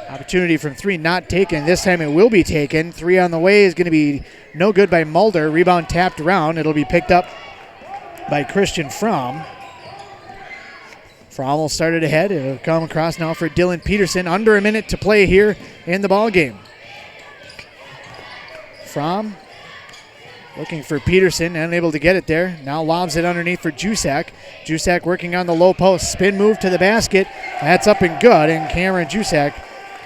Opportunity from 3 not taken. This time it will be taken. 3 on the way is going to be no good by Mulder. Rebound tapped around. It'll be picked up by Christian Fromm. Fromm will start it ahead. It'll come across now for Dylan Peterson. Under a minute to play here in the ball game. Fromm looking for Peterson, unable to get it there. Now lobs it underneath for Jusak. Jusak working on the low post. Spin move to the basket. That's up and good. And Cameron Jusak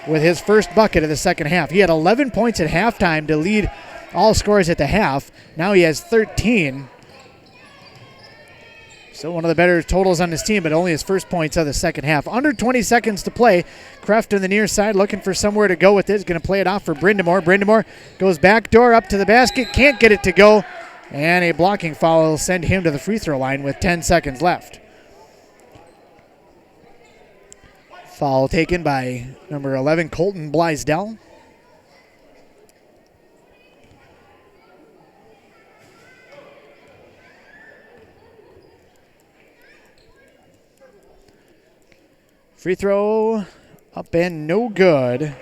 with his first bucket of the second half. He had 11 points at halftime to lead all scorers at the half. Now he has 13. Still one of the better totals on his team, but only his first points of the second half. Under 20 seconds to play. Kraft on the near side looking for somewhere to go with this. Going to play it off for Brindamore. Brindamore goes back door up to the basket. Can't get it to go. And a blocking foul will send him to the free throw line with 10 seconds left. Foul taken by number 11, Colton Blaisdell. Free throw up and no good.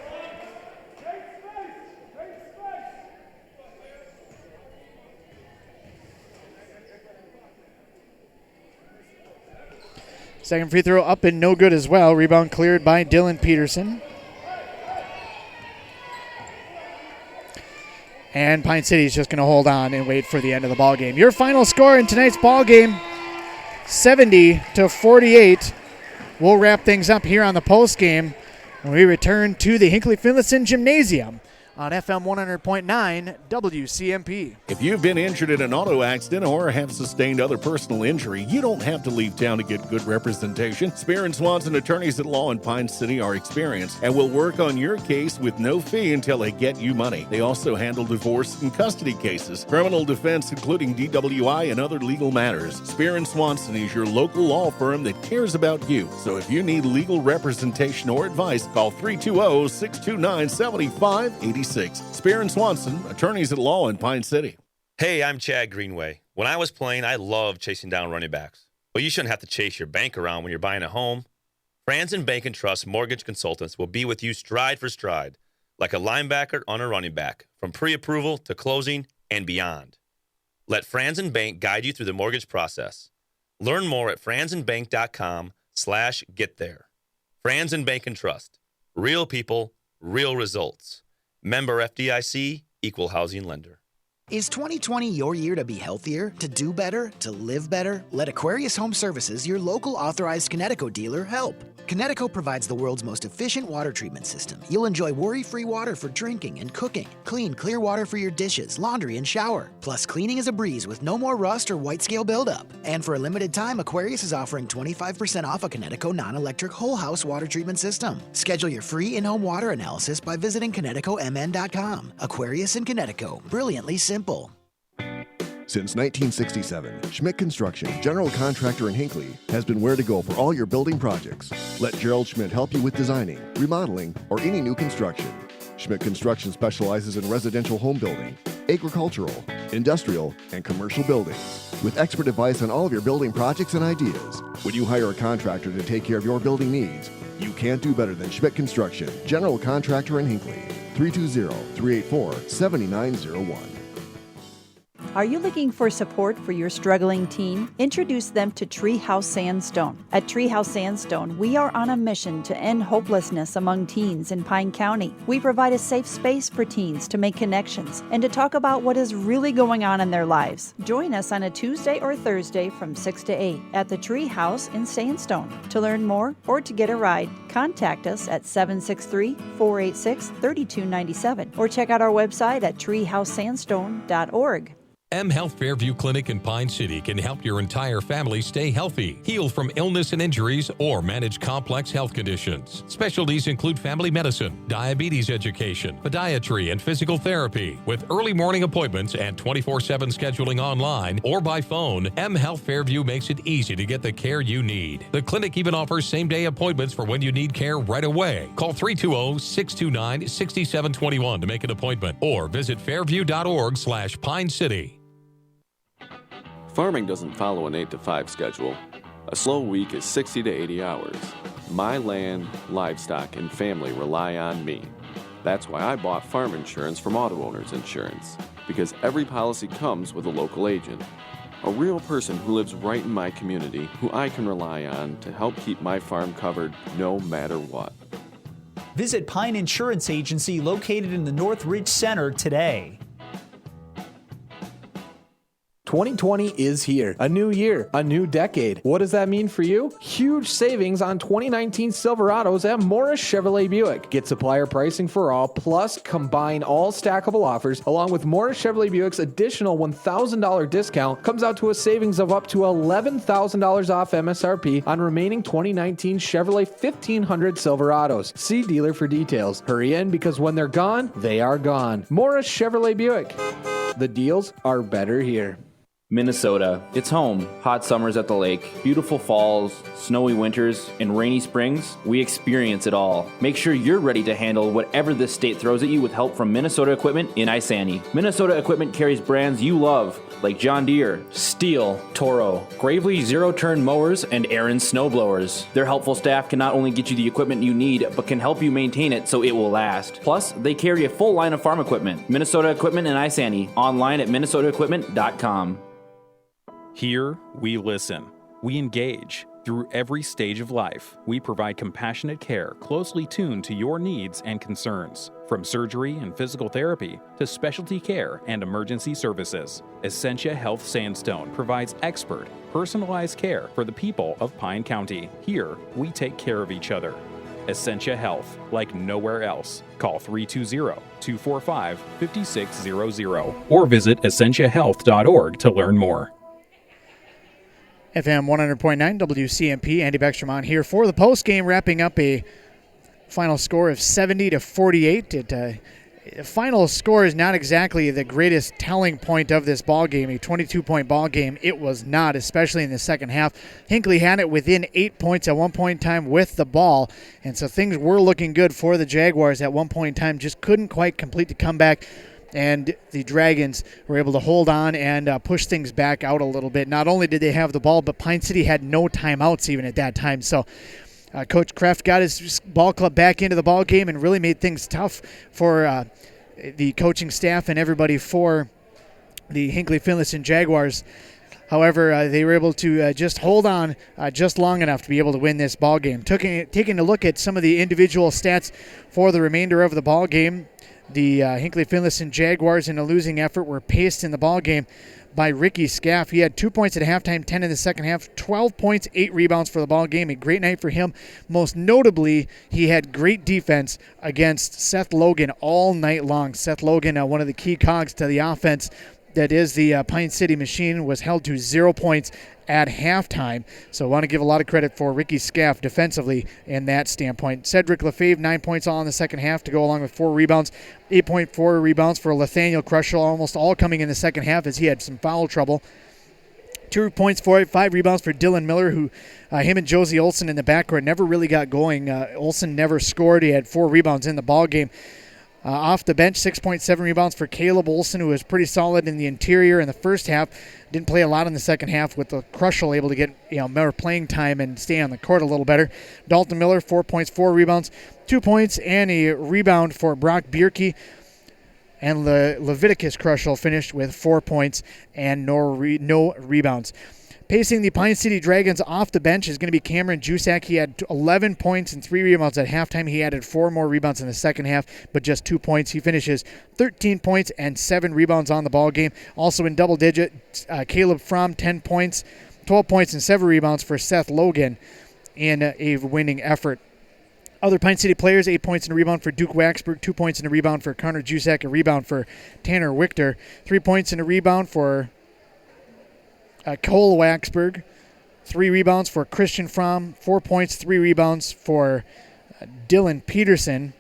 Second free throw up and no good as well. Rebound cleared by Dylan Peterson. And Pine City is just going to hold on and wait for the end of the ball game. Your final score in tonight's ball game, 70-48. We'll wrap things up here on the post game when we return to the Hinckley-Finlayson Gymnasium on FM 100.9 WCMP. If you've been injured in an auto accident or have sustained other personal injury, you don't have to leave town to get good representation. Spear and Swanson attorneys at law in Pine City are experienced and will work on your case with no fee until they get you money. They also handle divorce and custody cases, criminal defense, including DWI and other legal matters. Spear and Swanson is your local law firm that cares about you. So if you need legal representation or advice, call 320-629-7586. Spear and Swanson, attorneys at law in Pine City. Hey, I'm Chad Greenway. When I was playing, I loved chasing down running backs. Well, you shouldn't have to chase your bank around when you're buying a home. Franz and Bank and Trust Mortgage Consultants will be with you stride for stride, like a linebacker on a running back, from pre-approval to closing and beyond. Let Franz and Bank guide you through the mortgage process. Learn more at franzandbank.com/get-there. Franz and Bank and Trust. Real people, real results. Member FDIC, Equal Housing Lender. Is 2020 your year to be healthier, to do better, to live better? Let Aquarius Home Services, your local authorized Connecticut dealer, help. Connecticut provides the world's most efficient water treatment system. You'll enjoy worry-free water for drinking and cooking. Clean, clear water for your dishes, laundry, and shower. Plus, cleaning is a breeze with no more rust or white scale buildup. And for a limited time, Aquarius is offering 25% off a Connecticut non-electric whole house water treatment system. Schedule your free in-home water analysis by visiting ConnecticutMN.com. Aquarius in Connecticut. Brilliantly simple. Since 1967, Schmidt Construction, general contractor in Hinckley, has been where to go for all your building projects. Let Gerald Schmidt help you with designing, remodeling, or any new construction. Schmidt Construction specializes in residential home building, agricultural, industrial, and commercial buildings. With expert advice on all of your building projects and ideas, when you hire a contractor to take care of your building needs, you can't do better than Schmidt Construction, general contractor in Hinckley. 320-384-7901. Are you looking for support for your struggling teen? Introduce them to Treehouse Sandstone. At Treehouse Sandstone, we are on a mission to end hopelessness among teens in Pine County. We provide a safe space for teens to make connections and to talk about what is really going on in their lives. Join us on a Tuesday or Thursday from 6 to 8 at the Treehouse in Sandstone. To learn more or to get a ride, contact us at 763-486-3297 or check out our website at treehousesandstone.org. M Health Fairview Clinic in Pine City can help your entire family stay healthy, heal from illness and injuries, or manage complex health conditions. Specialties include family medicine, diabetes education, podiatry, and physical therapy. With early morning appointments and 24/7 scheduling online or by phone, M Health Fairview makes it easy to get the care you need. The clinic even offers same-day appointments for when you need care right away. Call 320-629-6721 to make an appointment or visit fairview.org/Pine City. Farming doesn't follow an 8 to 5 schedule. A slow week is 60 to 80 hours. My land, livestock, and family rely on me. That's why I bought farm insurance from Auto Owners Insurance, because every policy comes with a local agent. A real person who lives right in my community who I can rely on to help keep my farm covered no matter what. Visit Pine Insurance Agency located in the North Ridge Center today. 2020 is here. A new year, a new decade. What does that mean for you? Huge savings on 2019 Silverados at Morris Chevrolet Buick. Get supplier pricing for all, plus combine all stackable offers, along with Morris Chevrolet Buick's additional $1,000 discount, comes out to a savings of up to $11,000 off MSRP on remaining 2019 Chevrolet 1500 Silverados. See dealer for details. Hurry in, because when they're gone, they are gone. Morris Chevrolet Buick. The deals are better here. Minnesota. It's home. Hot summers at the lake, beautiful falls, snowy winters, and rainy springs. We experience it all. Make sure you're ready to handle whatever this state throws at you with help from Minnesota Equipment in Isani. Minnesota Equipment carries brands you love, like John Deere, Steel, Toro, Gravely zero-turn mowers, and Aaron snowblowers. Their helpful staff can not only get you the equipment you need, but can help you maintain it so it will last. Plus, they carry a full line of farm equipment. Minnesota Equipment in Isani. Online at minnesotaequipment.com. Here, we listen. We engage. Through every stage of life, we provide compassionate care closely tuned to your needs and concerns. From surgery and physical therapy to specialty care and emergency services, Essentia Health Sandstone provides expert, personalized care for the people of Pine County. Here, we take care of each other. Essentia Health, like nowhere else. Call 320-245-5600 or visit essentiahealth.org to learn more. FM 100.9 WCMP, Andy Beckstrom on here for the post game, wrapping up a final score of 70-48. The final score is not exactly the greatest telling point of this ball game, a 22-point ball game. It was not, especially in the second half. Hinckley had it within 8 points at one point in time with the ball, and so things were looking good for the Jaguars at one point in time, just couldn't quite complete the comeback. And the Dragons were able to hold on and push things back out a little bit. Not only did they have the ball, but Pine City had no timeouts even at that time. So Coach Kraft got his ball club back into the ball game and really made things tough for the coaching staff and everybody for the Hinckley-Finlayson Jaguars. However, they were able to just hold on just long enough to be able to win this ball game. Taking a look at some of the individual stats for the remainder of the ball game, the Hinckley-Finlayson Jaguars in a losing effort were paced in the ball game by Ricky Scaff. He had 2 points at halftime, 10 in the second half, 12 points, 8 rebounds for the ball game. A great night for him. Most notably, he had great defense against Seth Logan all night long. Seth Logan, one of the key cogs to the offense that is the Pine City Machine, was held to 0 points at halftime. So I want to give a lot of credit for Ricky Scaff defensively in that standpoint. Cedric Lefebvre, 9 points all in the second half to go along with 4 rebounds. 8.4 rebounds for Nathaniel Crushel, almost all coming in the second half as he had some foul trouble. 2 points for it, 5 rebounds for Dylan Miller, who him and Josie Olson in the backcourt never really got going. Olson never scored. He had 4 rebounds in the ball game. Off the bench, 6.7 rebounds for Caleb Olson, who was pretty solid in the interior in the first half. Didn't play a lot in the second half, with the Crushel able to get more playing time and stay on the court a little better. Dalton Miller, 4 points, 4 rebounds, 2 points, and a rebound for Brock Bierke. and Leviticus Crushel finished with 4 points and no rebounds. Pacing the Pine City Dragons off the bench is going to be Cameron Jusak. He had 11 points and 3 rebounds at halftime. He added 4 more rebounds in the second half, but just 2 points. He finishes 13 points and 7 rebounds on the ball game. Also in double digits, Caleb Fromm, 10 points, 12 points and 7 rebounds for Seth Logan in a winning effort. Other Pine City players, 8 points and a rebound for Duke Waxberg, 2 points and a rebound for Connor Jusak, a rebound for Tanner Wichter, 3 points and a rebound for Cole Waxberg, 3 rebounds for Christian Fromm, 4 points, 3 rebounds for Dylan Peterson.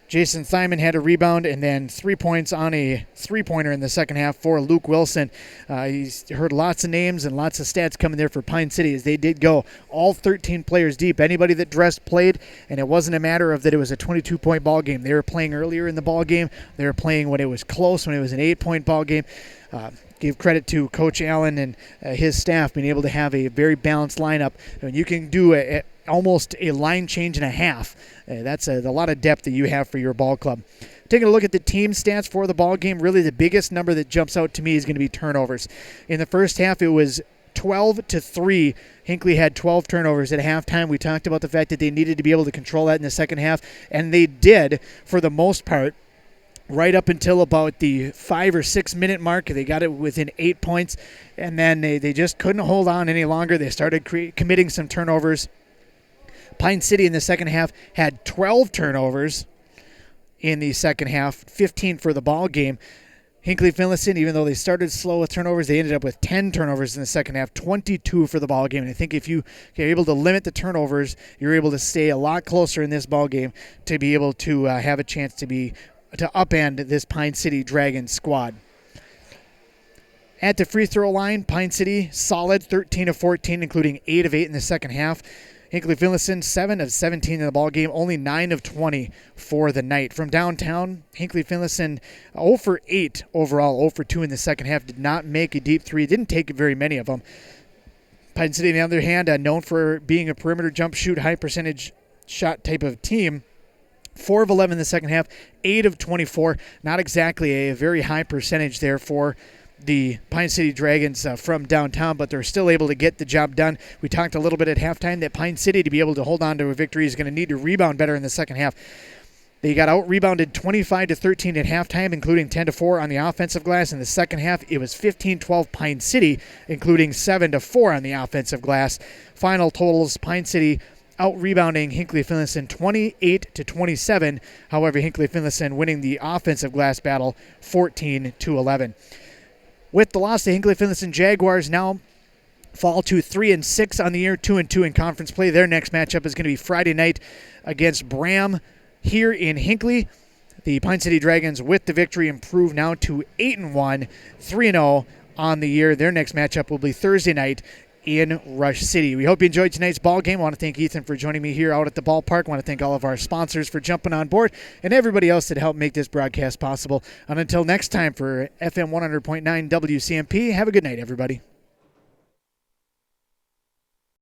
Jason Thyman had a rebound and then 3 points on a three-pointer in the second half for Luke Wilson. He's heard lots of names and lots of stats coming there for Pine City as they did go all 13 players deep. Anybody that dressed played, and it wasn't a matter of that it was a 22-point ball game. They were playing earlier in the ball game. They were playing when it was close, when it was an 8-point ball game. Give credit to Coach Allen and his staff being able to have a very balanced lineup. And you can do almost a line change and a half. That's a lot of depth that you have for your ball club. Taking a look at the team stats for the ball game, really the biggest number that jumps out to me is going to be turnovers. In the first half, it was 12-3. Hinckley had 12 turnovers at halftime. We talked about the fact that they needed to be able to control that in the second half, and they did for the most part. Right up until about the 5 or 6 minute mark, they got it within 8 points, and then they just couldn't hold on any longer. They started committing some turnovers. Pine City in the second half had 12 turnovers in the second half, 15 for the ball game. Hinckley-Finlayson, even though they started slow with turnovers, they ended up with 10 turnovers in the second half, 22 for the ball game. And I think if you're able to limit the turnovers, you're able to stay a lot closer in this ball game to be able to have a chance to upend this Pine City Dragons squad. At the free throw line, Pine City solid, 13 of 14, including 8 of 8 in the second half. Hinckley-Finlayson, 7 of 17 in the ball game, only 9 of 20 for the night. From downtown, Hinckley-Finlayson 0 for 8 overall, 0 for 2 in the second half, did not make a deep three, didn't take very many of them. Pine City, on the other hand, known for being a perimeter jump shoot, high percentage shot type of team, 4 of 11 in the second half, 8 of 24. Not exactly a very high percentage there for the Pine City Dragons from downtown, but they're still able to get the job done. We talked a little bit at halftime that Pine City, to be able to hold on to a victory, is going to need to rebound better in the second half. They got out-rebounded 25-13 at halftime, including 10-4 on the offensive glass. In the second half, it was 15-12 Pine City, including 7-4 on the offensive glass. Final totals, Pine City out-rebounding Hinckley-Finlayson 28-27. However, Hinckley-Finlayson winning the offensive glass battle 14-11. With the loss, the Hinckley-Finlayson Jaguars now fall to 3-6 on the year, 2-2 in conference play. Their next matchup is going to be Friday night against Bram here in Hinckley. The Pine City Dragons, with the victory, improve now to 8-1, 3-0 on the year. Their next matchup will be Thursday night in Rush City. We hope you enjoyed tonight's ball game. I want to thank Ethan for joining me here out at the ballpark. I want to thank all of our sponsors for jumping on board and everybody else that helped make this broadcast possible. And until next time, for FM 100.9 WCMP, have a good night, everybody.